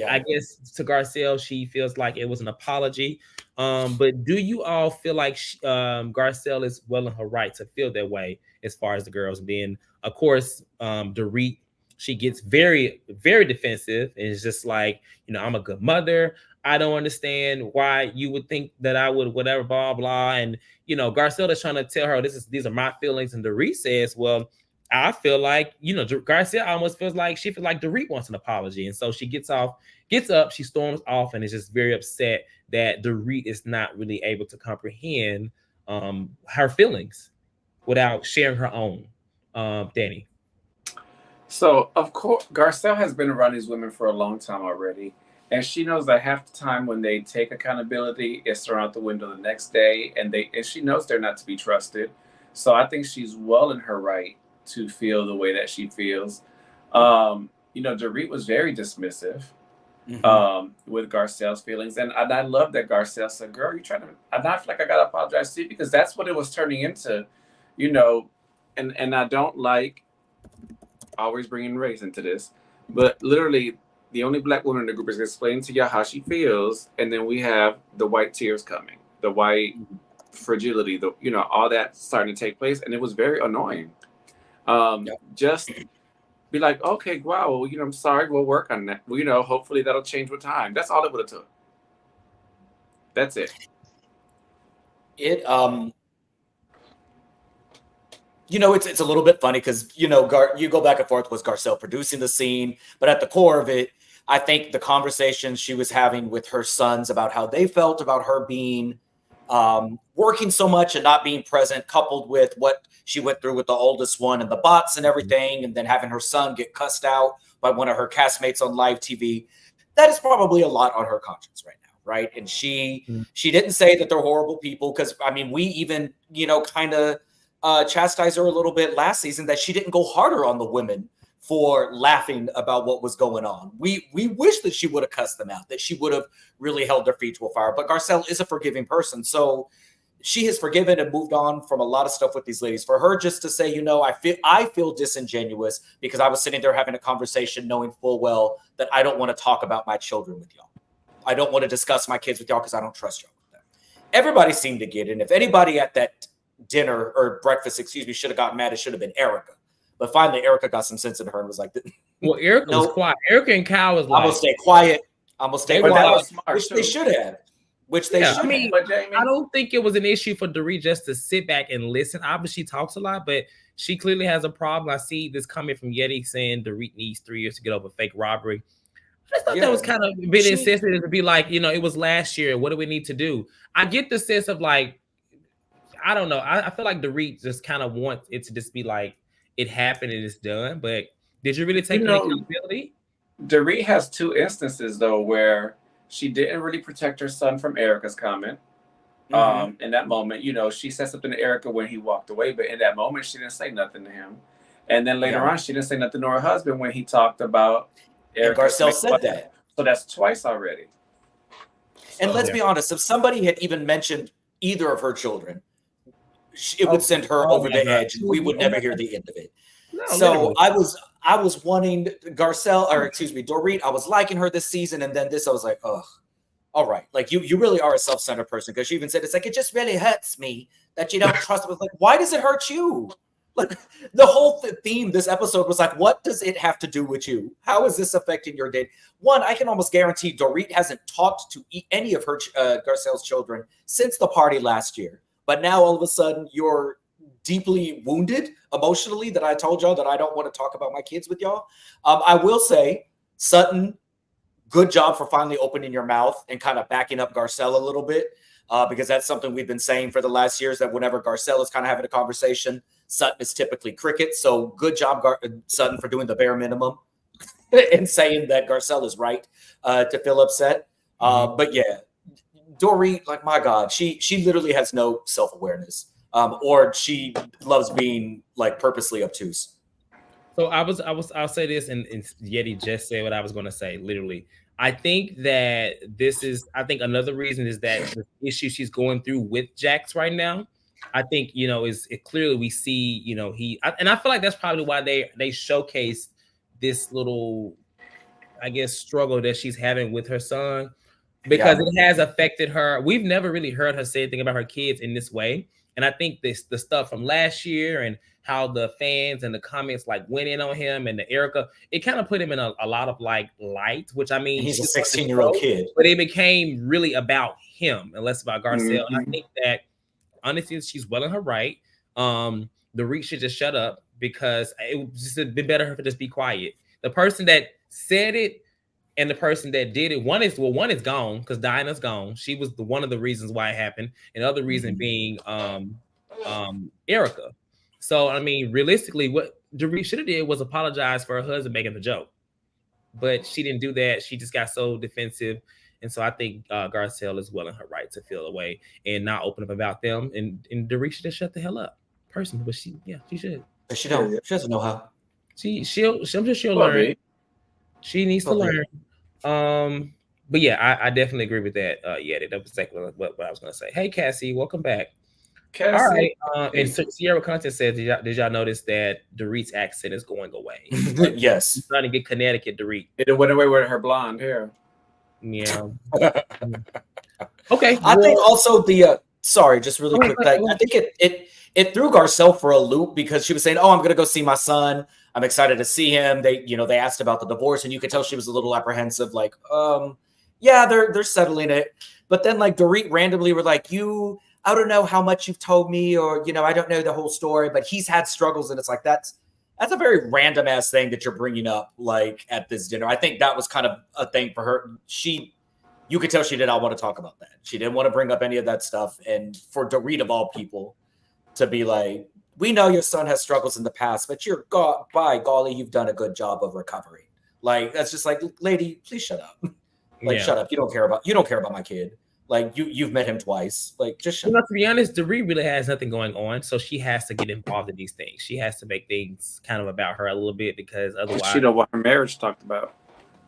S2: I guess to Garcelle, she feels like it was an apology. But do you all feel like Garcelle is well in her right to feel that way as far as the girls? And then, of course, Dorit she gets very, very defensive and is just like, I'm a good mother. I don't understand why you would think that I would, whatever, blah, blah. And, Garcelle is trying to tell her, these are my feelings. And Dorit says, well, I feel like, Garcelle almost feels like she feels like Dorit wants an apology. And so she gets up, she storms off, and is just very upset that Dorit is not really able to comprehend her feelings without sharing her own. Danny.
S4: So, of course, Garcelle has been around these women for a long time already. And she knows that half the time when they take accountability, it's thrown out the window the next day. And she knows they're not to be trusted. So I think she's well in her right to feel the way that she feels. Dorit was very dismissive with Garcelle's feelings. And I love that Garcelle said, girl, you trying to, I feel like I got to apologize to you, because that's what it was turning into, and I don't like always bringing race into this, but literally the only Black woman in the group is explaining to you how she feels, and then we have the white tears coming, the white fragility, all that starting to take place, and it was very annoying. Just be like, okay, wow, well, I'm sorry, we'll work on that. Well, hopefully that'll change with time. That's all it would have took. That's it.
S3: It's a little bit funny because, you go back and forth, was Garcelle producing the scene? But at the core of it, I think the conversations she was having with her sons about how they felt about her being working so much and not being present, coupled with what she went through with the oldest one and the bots and everything, and then having her son get cussed out by one of her castmates on live TV, that is probably a lot on her conscience right now. Right. And she didn't say that they're horrible people, because, we even, kind of chastise her a little bit last season that she didn't go harder on the women for laughing about what was going on. We wish that she would have cussed them out, that she would have really held their feet to a fire. But Garcelle is a forgiving person. So she has forgiven and moved on from a lot of stuff with these ladies. For her just to say, I feel disingenuous because I was sitting there having a conversation knowing full well that I don't want to talk about my children with y'all. I don't want to discuss my kids with y'all because I don't trust y'all with them. Everybody seemed to get it. And if anybody at that dinner or breakfast, should have gotten mad, it should have been Erica. But finally, Erica got some sense into her and was like,
S2: well, Erica was quiet. Erica and Kyle was like,
S3: I'm going to stay quiet. Which they should have.
S2: I don't think it was an issue for Dorit just to sit back and listen. Obviously, she talks a lot, but she clearly has a problem. I see this coming from Yeti saying Dorit needs 3 years to get over fake robbery. I just thought that was kind of a bit insensitive to be like, it was last year. What do we need to do? I get the sense of like, I don't know. I feel like Dorit just kind of wants it to just be like, it happened and it's done. But did you really take accountability?
S4: Dorit has 2 instances, though, where she didn't really protect her son from Erica's comment. In that moment, she said something to Erica when he walked away, but in that moment, she didn't say nothing to him. And then later on, she didn't say nothing to her husband when he talked about Erica.
S3: Garcelle said that.
S4: So that's twice already.
S3: And let's be honest, if somebody had even mentioned either of her children, it would send her over the edge, and we would never hear the end of it. So I was wanting Dorit. I was liking her this season, and then this, I was like, ugh, all right. Like you really are a self-centered person, because she even said, it's like, it just really hurts me that you don't trust me. Like, why does it hurt you? Like, the whole theme this episode was like, what does it have to do with you? How is this affecting your day? One, I can almost guarantee Dorit hasn't talked to any of her Garcelle's children since the party last year. But now all of a sudden you're deeply wounded emotionally that I told y'all that I don't want to talk about my kids with y'all. I will say, Sutton, good job for finally opening your mouth and kind of backing up Garcelle a little bit, because that's something we've been saying for the last years, that whenever Garcelle is kind of having a conversation, Sutton is typically cricket. So good job, Sutton, for doing the bare minimum and saying that Garcelle is right to feel upset. But yeah, Dorit, like, my God, she literally has no self-awareness, or she loves being like purposely obtuse.
S2: So I'll say this, and Yeti just said what I was going to say. Literally, I think that another reason is that the issue she's going through with Jax right now, I think, is it clearly we see, and I feel like that's probably why they showcase this little, I guess, struggle that she's having with her son, because it has affected her. We've never really heard her say anything about her kids in this way. And I think the stuff from last year and how the fans and the comments like went in on him and the Erica, it kind of put him in a lot of like light, which I mean,
S3: he's a 16-year-old kid,
S2: but it became really about him and less about Garcelle.
S4: Mm-hmm.
S2: And I think that honestly, she's well in her right. Dorit should just shut up because it would just have been better for her to just be quiet. The person that said it and the person that did it, one is gone because Diana's gone. She was one of the reasons why it happened, and the other reason being Erica. So I mean, realistically, what Dorit should have did was apologize for her husband making the joke, but she didn't do that. She just got so defensive. And so I think Garcelle is well in her right to feel away and not open up about them. And Dorit should just shut the hell up, personally. But she should.
S3: But she don't. She doesn't know how.
S2: I'm sure she'll learn. She needs to learn. But yeah, I definitely agree with that. Yeah, that was exactly what I was going to say. Hey, Cassie, welcome back. Cassie. All right. And Sierra Content says, did y'all notice that Dorit's accent is going away?
S3: Yes.
S2: She's trying to get Connecticut, Dorit.
S4: It went away with her blonde hair.
S2: Yeah. Okay.
S3: I think also sorry, just really quick. I think it threw Garcelle for a loop because she was saying, "Oh, I'm gonna go see my son. I'm excited to see him." They asked about the divorce, and you could tell she was a little apprehensive. Like, yeah, they're settling it. But then like Dorit randomly were like, I don't know how much you've told me, or I don't know the whole story, but he's had struggles, and it's like that's a very random ass thing that you're bringing up like at this dinner. I think that was kind of a thing for her. You could tell she did not want to talk about that. She didn't want to bring up any of that stuff. And for Dorit of all people to be like, we know your son has struggles in the past, but by golly, you've done a good job of recovering. Like, that's just like, lady, please shut up. Shut up. You don't care about my kid. Like you've met him twice. Like just shut up.
S2: To be honest, Dorit really has nothing going on, so she has to get involved in these things. She has to make things kind of about her a little bit because otherwise
S4: she don't want her marriage talked about.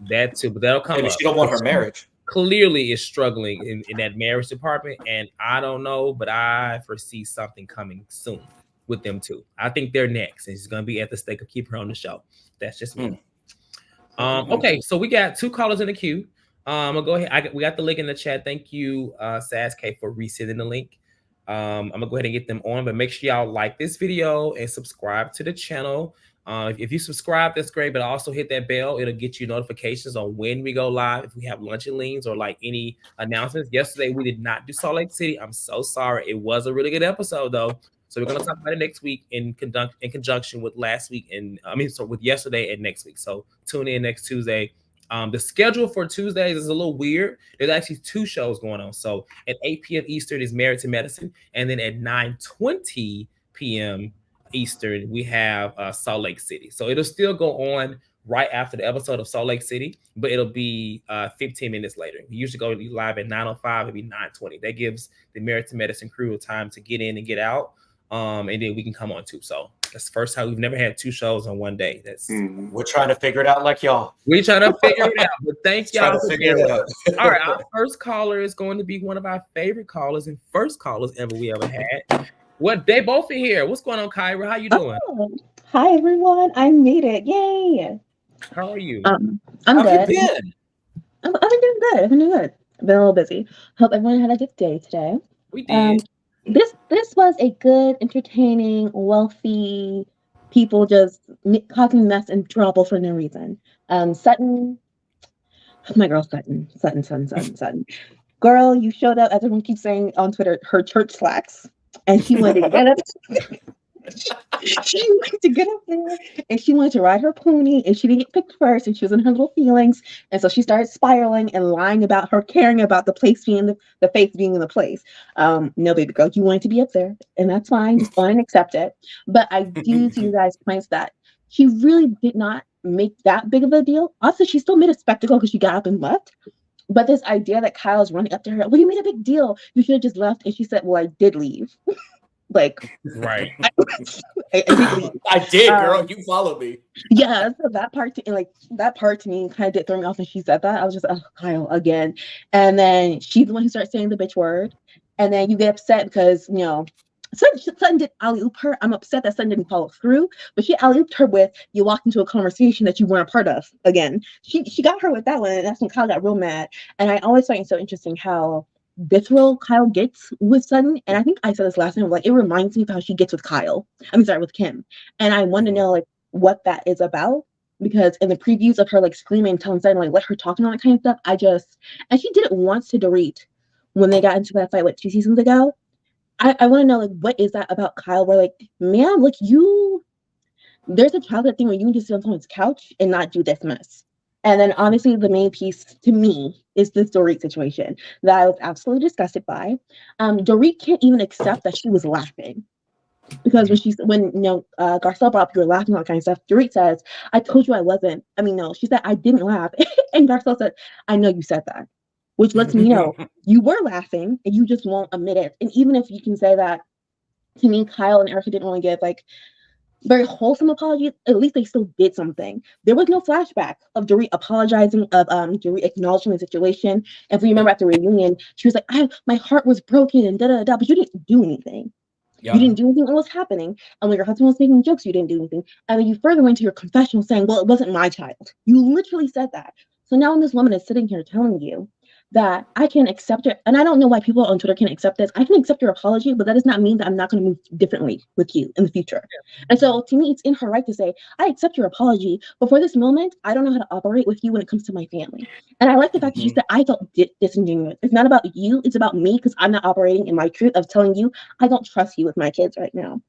S2: That too, but that'll come.
S3: Maybe she don't want her marriage.
S2: Clearly is struggling in that marriage department, and I don't know, but I foresee something coming soon with them too. I think they're next, and it's gonna be at the stake of keeping her on the show. That's just me. Okay, so we got 2 callers in the queue. I'm gonna go ahead. We got the link in the chat. Thank you, Sask, for resending the link. I'm gonna go ahead and get them on, but make sure y'all like this video and subscribe to the channel. If you subscribe, that's great, but also hit that bell. It'll get you notifications on when we go live, if we have lunch and leans or like any announcements. Yesterday, we did not do Salt Lake City. I'm so sorry. It was a really good episode though. So we're gonna talk about it next week in conjunction with last week with yesterday and next week. So tune in next Tuesday. The schedule for Tuesdays is a little weird. There's actually 2 shows going on. So at 8 p.m. Eastern is Married to Medicine, and then at 9:20 p.m. Eastern we have Salt Lake City. So it'll still go on right after the episode of Salt Lake City, but it'll be 15 minutes later. We usually go live at 9:05. It'll be 9:20. That gives the Married to Medicine crew time to get in and get out, and then we can come on too. So that's the first time we've never had 2 shows on one day.
S3: We're trying to figure it out like y'all.
S2: We're trying to figure it out. But thank y'all for
S3: figuring it out.
S2: All right, our first caller is going to be one of our favorite callers and first callers we ever had. They both are here. What's going on, Kyra? How you doing?
S5: Oh, hi everyone. I made it. Yay.
S2: How are you?
S5: I'm
S3: How
S5: good.
S3: have you been?
S5: I've been doing good. I've been doing good. I've been a little busy. Hope everyone had a good day today.
S2: We did.
S5: This was a good, entertaining, wealthy people just causing mess and trouble for no reason. Sutton, my girl Sutton. Girl, you showed up, as everyone keeps saying on Twitter, her church slacks. And she wanted to get up. She wanted to get up there and she wanted to ride her pony, and she didn't get picked first, and she was in her little feelings, and so she started spiraling and lying about her caring about the place being the face being in the place. No, baby girl, you wanted to be up there, and that's fine. Just go and accept it. But I do see you guys' points that she really did not make that big of a deal. Also, she still made a spectacle because she got up and left. But this idea that Kyle's running up to her, well, you made a big deal. You should have just left. And she said, well, I did leave. Like,
S2: right.
S3: I did, girl. You followed me.
S5: Yeah, so that part to me kind of did throw me off when she said that. I was just, oh, Kyle again. And then she's the one who starts saying the bitch word. And then you get upset because, Sutton did alley-oop her. I'm upset that Sutton didn't follow through, but she alley-ooped her with, you walked into a conversation that you weren't a part of. Again, she got her with that one, and that's when Kyle got real mad. And I always find it so interesting how visceral Kyle gets with Sutton. And I think I said this last time, like, it reminds me of how she gets with with Kim. And I want to know, like, what that is about. Because in the previews of her, like, screaming, telling Sutton, like, let her talk and all that kind of stuff, and she did it once to Dorit when they got into that fight, 2 seasons ago. I want to know, like, what is that about Kyle? Where, like, man, like, there's a childhood thing where you can just sit on someone's couch and not do this mess. And then obviously the main piece to me is this Dorit situation that I was absolutely disgusted by. Dorit can't even accept that she was laughing. Because when Garcelle brought up you were laughing, all that kind of stuff, Dorit says, I told you I wasn't. I mean, no, she said, I didn't laugh. And Garcelle said, I know you said that. Which lets me know you were laughing and you just won't admit it. And even if you can say that, to me, Kyle and Erica didn't really give like very wholesome apologies, at least they still did something. There was no flashback of Dorit apologizing, of Dorit acknowledging the situation. And if we remember at the reunion, she was like, my heart was broken and da-da-da, but you didn't do anything. Yeah. You didn't do anything that was happening. And when your husband was making jokes, you didn't do anything. And then you further went to your confessional saying, well, it wasn't my child. You literally said that. So now when this woman is sitting here telling you that I can accept it, and I don't know why people on Twitter can't accept this. I can accept your apology, but that does not mean that I'm not going to move differently with you in the future. Yeah. And so to me, it's in her right to say, I accept your apology, but for this moment, I don't know how to operate with you when it comes to my family. And I like the fact that she said, I felt disingenuous. It's not about you, it's about me, because I'm not operating in my truth of telling you, I don't trust you with my kids right now.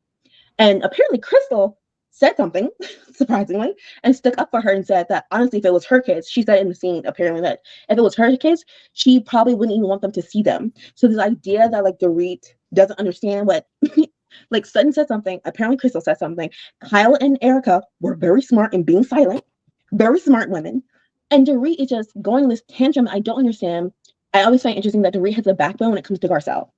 S5: And apparently Crystal said something, surprisingly, and stuck up for her and said that honestly, if it was her kids, she said in the scene apparently that if it was her kids, she probably wouldn't even want them to see them. So this idea that like Dorit doesn't understand what like Sutton said something, apparently Crystal said something. Kyle and Erica were very smart in being silent, very smart women. And Dorit is just going this tantrum I don't understand. I always find interesting that Dorit has a backbone when it comes to Garcelle.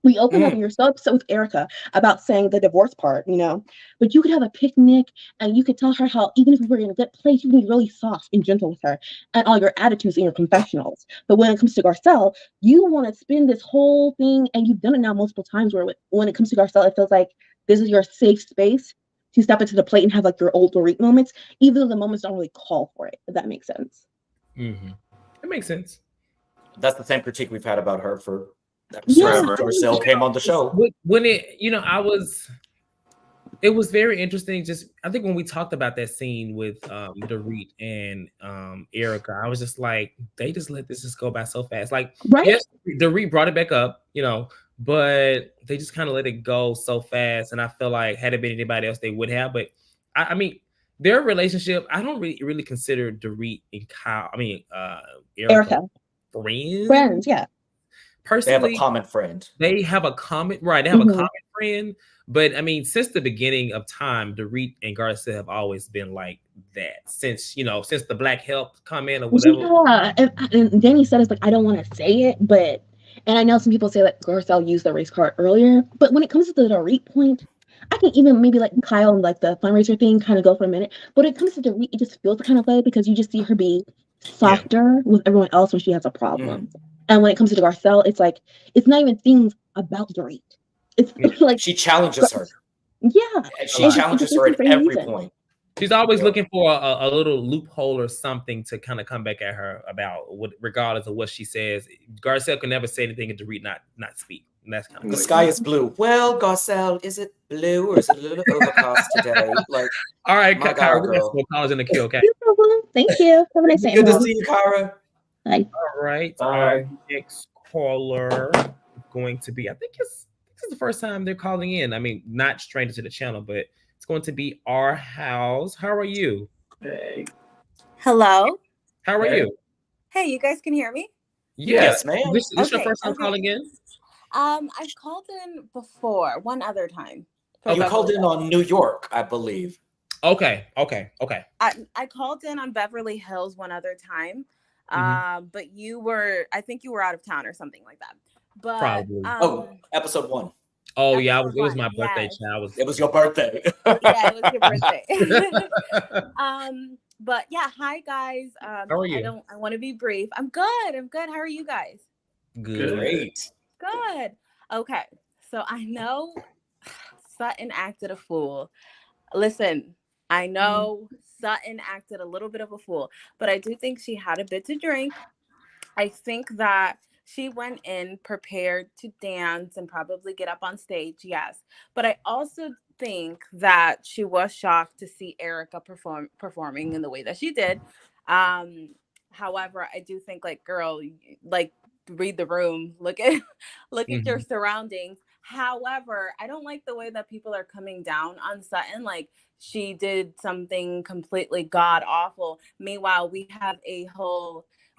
S5: We opened up and you're so upset with Erica about saying the divorce part, but you could have a picnic and you could tell her how even if we were in a good place, you can be really soft and gentle with her and all your attitudes in your confessionals. But when it comes to Garcelle, you want to spin this whole thing, and you've done it now multiple times where when it comes to Garcelle, it feels like this is your safe space to step into the plate and have like your old Dorit moments, even though the moments don't really call for it, if that makes sense.
S2: Mm-hmm. It makes sense.
S3: That's the same critique we've had about her for Garcelle came on the show.
S2: When it was very interesting. Just I think when we talked about that scene with Dorit and Erica, I was just like, they just let this just go by so fast. Like, yes, Dorit brought it back up, but they just kind of let it go so fast. And I feel like had it been anybody else, they would have. But I mean, their relationship, I don't really consider Dorit and Kyle. I mean, Erica friends, yeah. Personally,
S3: they have a common friend.
S2: They have a common friend, but I mean, since the beginning of time, Dorit and Garcelle have always been like that. Since the Black help come in or whatever.
S5: Yeah, and Danny said it's like I don't want to say it, but I know some people say that Garcelle used the race card earlier, but when it comes to the Dorit point, I can even maybe like Kyle and like the fundraiser thing kind of go for a minute, but when it comes to Dorit, it just feels the kind of way because you just see her be softer with everyone else when she has a problem. And when it comes to Garcelle, it's like it's not even things about Dorit. It's like
S3: she challenges her.
S5: Yeah,
S3: and she challenges her at every point.
S2: She's always looking for a little loophole or something to kind of come back at her about, regardless of what she says. Garcelle can never say anything and Dorit not speak. And that's kind of
S3: the sky is blue. Well, Garcelle, is it blue or is it a little overcast today? Like,
S2: all right, Kara, we got some callers in the queue. Okay,
S5: thank you. Have a nice day.
S3: Good to see you, Kara.
S5: Bye.
S2: All right. Our next caller is going to be, I think this is the first time they're calling in. I mean, not stranger to the channel, but it's going to be our house. How are you?
S6: Hey.
S7: Hello.
S2: How are you?
S7: Hey, you guys can hear me?
S3: Yes, ma'am.
S2: This your first time calling in?
S7: I've called in before, one other time.
S3: You called in on New York, I believe.
S2: Okay.
S7: I called in on Beverly Hills one other time. But I think you were out of town or something like that. But
S2: probably.
S3: Episode 1.
S2: Oh yeah, it was my birthday. Yes.
S3: It was your birthday.
S7: Yeah, it was your birthday. But yeah, hi guys.
S2: How are you?
S7: I want to be brief. I'm good. How are you guys?
S2: Good.
S3: Great.
S7: Good. Okay. So I know Sutton acted a fool. Listen, I know Sutton acted a little bit of a fool, but I do think she had a bit to drink. I think that she went in prepared to dance and probably get up on stage, yes. But I also think that she was shocked to see Erica performing in the way that she did. Um, However, I do think, like, girl, like, read the room, look at look at your surroundings. However, I don't like the way that people are coming down on Sutton. Like, she did something completely god awful. Meanwhile, we have a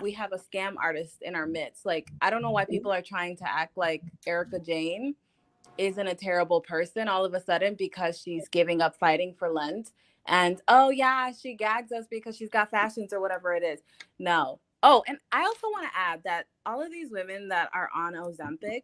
S7: scam artist in our midst. Like, I don't know why people are trying to act like Erica Jane isn't a terrible person all of a sudden because she's giving up fighting for Lent. And oh yeah, she gags us because she's got fashions or whatever it is. No. Oh, and I also want to add that all of these women that are on Ozempic,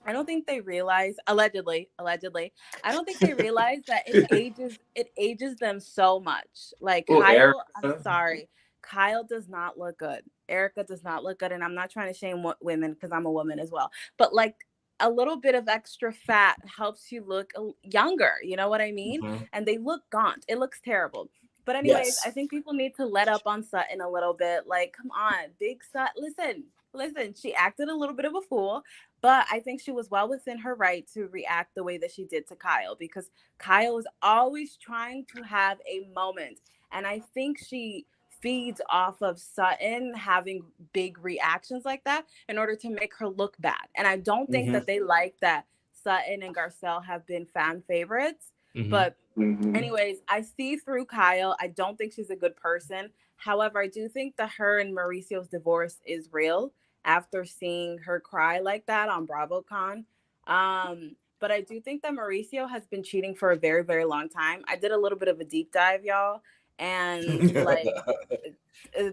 S7: I don't think they realize, allegedly, I don't think they realize that it ages them so much. Like,
S4: Oh,
S7: Kyle, I'm
S4: Erica.
S7: sorry, Kyle does not look good. Erica does not look good, and I'm not trying to shame women because I'm a woman as well. But like, a little bit of extra fat helps you look younger. You know what I mean? And they look gaunt. It looks terrible. But anyways, I think people need to let up on Sutton a little bit. Like, come on, big Sutton. Listen, she acted a little bit of a fool, but I think she was well within her right to react the way that she did to Kyle, because Kyle is always trying to have a moment. And I think she feeds off of Sutton having big reactions like that in order to make her look bad. And I don't think that they like that Sutton and Garcelle have been fan favorites. But anyways, I see through Kyle. I don't think she's a good person. However, I do think that her and Mauricio's divorce is real after seeing her cry like that on BravoCon. But I do think that Mauricio has been cheating for a very, very long time. I did a little bit of a deep dive, y'all. And like,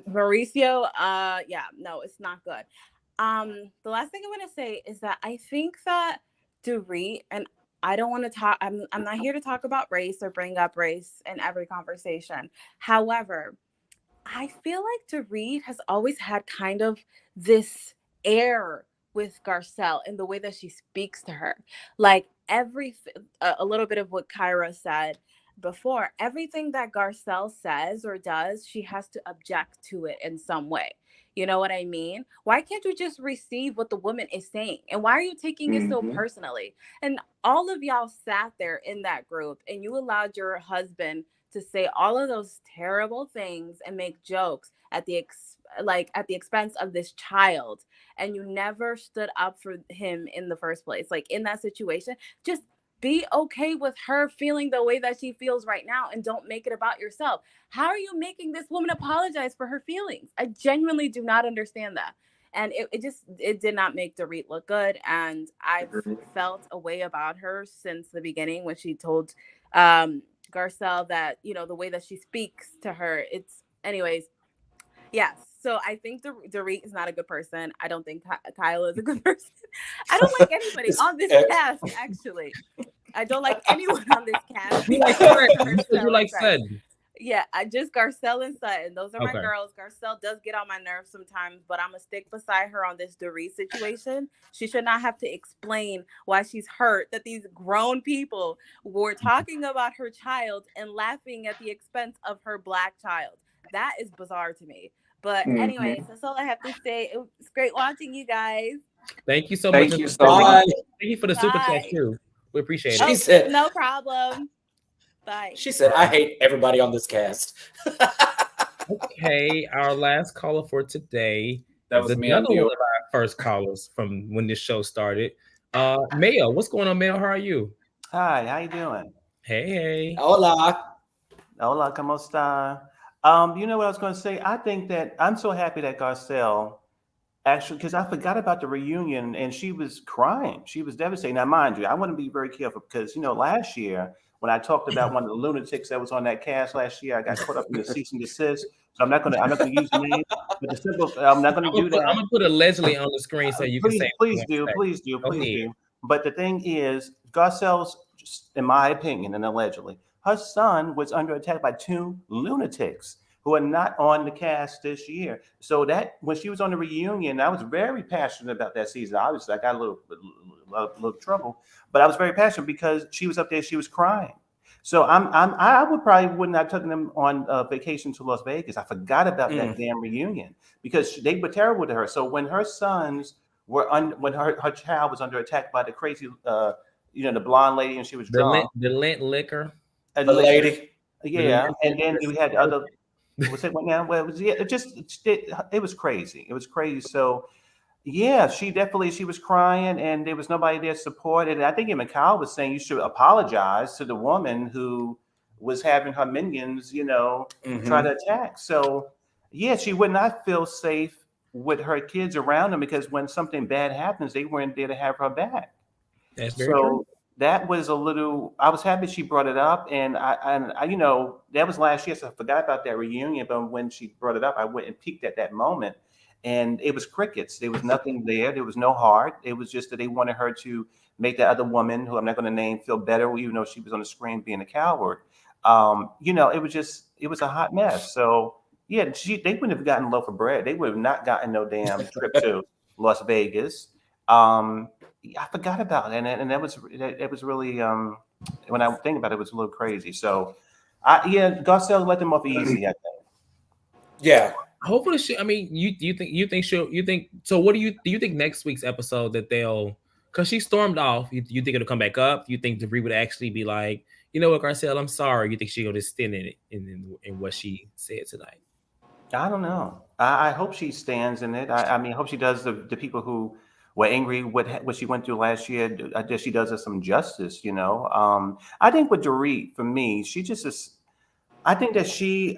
S7: Mauricio, yeah, no, it's not good. The last thing I'm going to say is that I think that Dorit, and I don't want to talk, I'm not here to talk about race or bring up race in every conversation. However, I feel like Dorit has always had kind of this air with Garcelle in the way that she speaks to her. Like, a little bit of what Kyra said before, everything that Garcelle says or does, she has to object to it in some way. You know what I mean? Why can't you just receive what the woman is saying? And why are you taking it so personally? And all of y'all sat there in that group and you allowed your husband to say all of those terrible things and make jokes at the expense of this child, and you never stood up for him in the first place. Like, in that situation, just be okay with her feeling the way that she feels right now and don't make it about yourself. How are you making this woman apologize for her feelings? I genuinely do not understand that. And it did not make Dorit look good. And I've felt a way about her since the beginning when she told Garcelle that, you know, the way that she speaks to her, anyways. Yes. So I think Dorit is not a good person. I don't think Kyle is a good person. I don't like anybody on this cast, actually. I don't like anyone on this cast.
S2: You like Sutton. You like Sutton.
S7: Yeah, just Garcelle and Sutton. Those are my girls. Garcelle does get on my nerves sometimes, but I'm going to stick beside her on this Dorit situation. She should not have to explain why she's hurt that these grown people were talking about her child and laughing at the expense of her Black child. That is bizarre to me. But anyways, that's all I have to say. It was great watching you guys.
S2: Thank you so much.
S3: Thank you so much.
S2: Thank you for the super chat too. We appreciate it.
S3: She said,
S7: no problem. Bye.
S3: She said, I hate everybody on this cast.
S2: Okay, our last caller for today.
S4: That was
S2: another one of our first callers from when this show started. Mayo, what's going on, Mayo? How are you?
S6: Hi, how you doing?
S2: Hey.
S3: Hola.
S6: Hola, ¿cómo está? You know what I was going to say? I think that I'm so happy that Garcelle actually, because I forgot about the reunion and she was crying. She was devastated. Now, mind you, I want to be very careful because, you know, last year when I talked about one of the lunatics that was on that cast last year, I got caught up in the cease and desist. So I'm not going to use the name, but the simple, I'm not going to do that.
S2: I'm going to put allegedly on the screen so you can say.
S6: Please do. But the thing is, Garcelle's, in my opinion, and allegedly, her son was under attack by two lunatics who are not on the cast this year. So that when she was on the reunion, I was very passionate about that season. Obviously, I got a little trouble, but I was very passionate because she was up there, she was crying. So I wouldn't have taken them on vacation to Las Vegas. I forgot about that damn reunion because they were terrible to her. So when her sons when her child was under attack by the crazy, the blonde lady, and she was drunk.
S2: The lint liquor.
S3: The lady.
S6: Yeah, and then we had other. What's it now? Well, it was crazy. It was crazy. So. Yeah, she was crying, and there was nobody there to support it. And I think even Kyle was saying you should apologize to the woman who was having her minions, try to attack. So, yeah, she would not feel safe with her kids around them because when something bad happens, they weren't there to have her back.
S2: That's very true.
S6: That was a little. I was happy she brought it up, and I that was last year, so I forgot about that reunion. But when she brought it up, I went and peeked at that moment. And it was crickets. There was nothing there. There was no heart. It was just that they wanted her to make the other woman, who I'm not going to name, feel better, even though she was on the screen being a coward. It was a hot mess. So yeah, they wouldn't have gotten loaf of bread. They would have not gotten no damn trip to Las Vegas. I forgot about it, and that was really when I think about it, it was a little crazy. So Garcelle let them off easy, I think.
S3: Yeah.
S2: Hopefully, you think so? What do you think next week's episode that because she stormed off? You think it'll come back up? You think Dorit would actually be like, you know what, Garcelle, I'm sorry? You think she'll just stand in it in what she said tonight? I
S6: don't know. I hope she stands in it. I hope she does the people who were angry what she went through last year. I guess she does us some justice. I think with Dorit, for me, she just is. I think that she.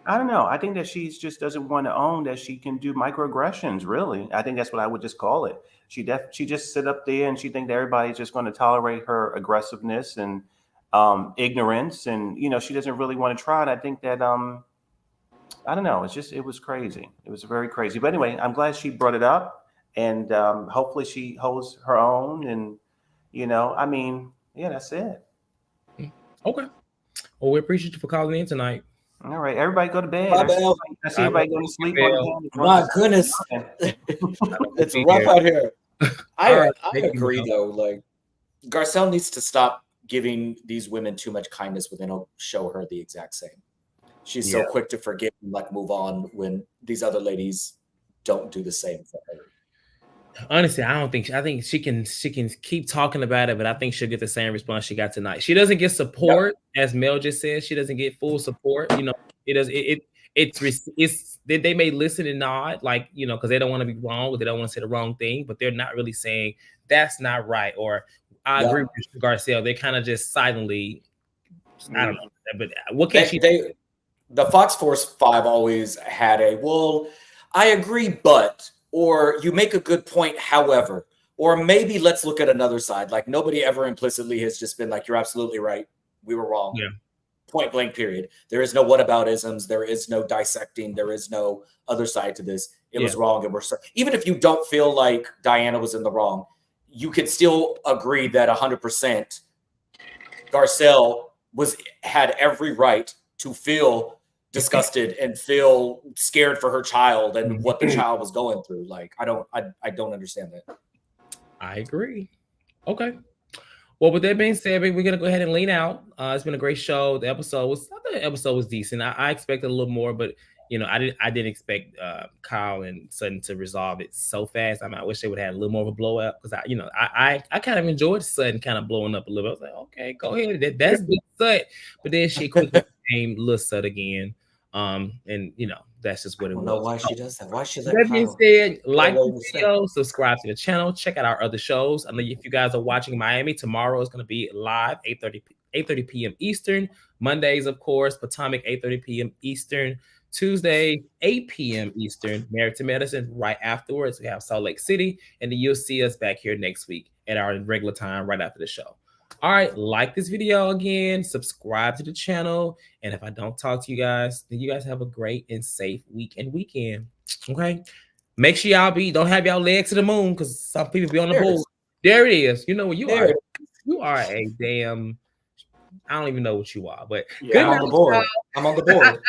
S6: I don't know. I think that she just doesn't want to own that she can do microaggressions. Really, I think that's what I would just call it. She just sit up there and she think that everybody's just going to tolerate her aggressiveness and ignorance, and she doesn't really want to try it. I think that I don't know. It was crazy. It was very crazy. But anyway, I'm glad she brought it up, and hopefully she holds her own. And that's it.
S2: Okay. Well, we appreciate you for calling in tonight.
S6: All right, everybody go to bed. I see everybody going to sleep.
S3: My goodness, it's rough out here. I agree though. Like, Garcelle needs to stop giving these women too much kindness when they don't show her the exact same. She's so quick to forgive and move on when these other ladies don't do the same for her.
S2: Honestly, I think she can keep talking about it, but I think she'll get the same response she got tonight. She doesn't get support, as Mel just said. She doesn't get full support. They may listen and nod, because they don't want to be wrong, or they don't want to say the wrong thing, but they're not really saying that's not right, or I agree with Garcelle. They kind of just silently. I don't know, but what can she do?
S3: The Fox Force 5 always had I agree, but. Or you make a good point, however, or maybe let's look at another side. Like, nobody ever implicitly has just been like, you're absolutely right. We were wrong.
S2: Yeah.
S3: Point blank, period. There is no whataboutisms. There is no dissecting. There is no other side to this. It was wrong. And we're sorry. Even if you don't feel like Diana was in the wrong, you can still agree that 100% Garcelle had every right to feel disgusted and feel scared for her child and what the child was going through. Like, I don't understand that.
S2: I agree. Okay. Well, with that being said, we're gonna go ahead and lean out. It's been a great show. The episode was decent. I expected a little more, but I didn't expect Kyle and Sutton to resolve it so fast. I wish they would have had a little more of a blow up, because I kind of enjoyed Sutton kind of blowing up a little bit. I was like, okay, go ahead. That's good Sut. But then she quickly became Lil Sut again. And that's just what it was. I don't know why she does that. Why she let that being said, like the video, subscribe to the channel, check out our other shows. I know if you guys are watching Miami, tomorrow is going to be live 8:30 p.m. Eastern. Mondays, of course, Potomac 8:30 p.m. Eastern. Tuesday 8 p.m. Eastern. Married to Medicine right afterwards. We have Salt Lake City, and then you'll see us back here next week at our regular time right after the show. All right, like this video again, subscribe to the channel, and if I don't talk to you guys, then you guys have a great and safe week and weekend. Okay, make sure y'all don't have y'all legs to the moon, because some people be on the board. There it is. You know what you are. You are a damn. I don't even know what you are, but good night,
S3: I'm on the board. I'm on the board.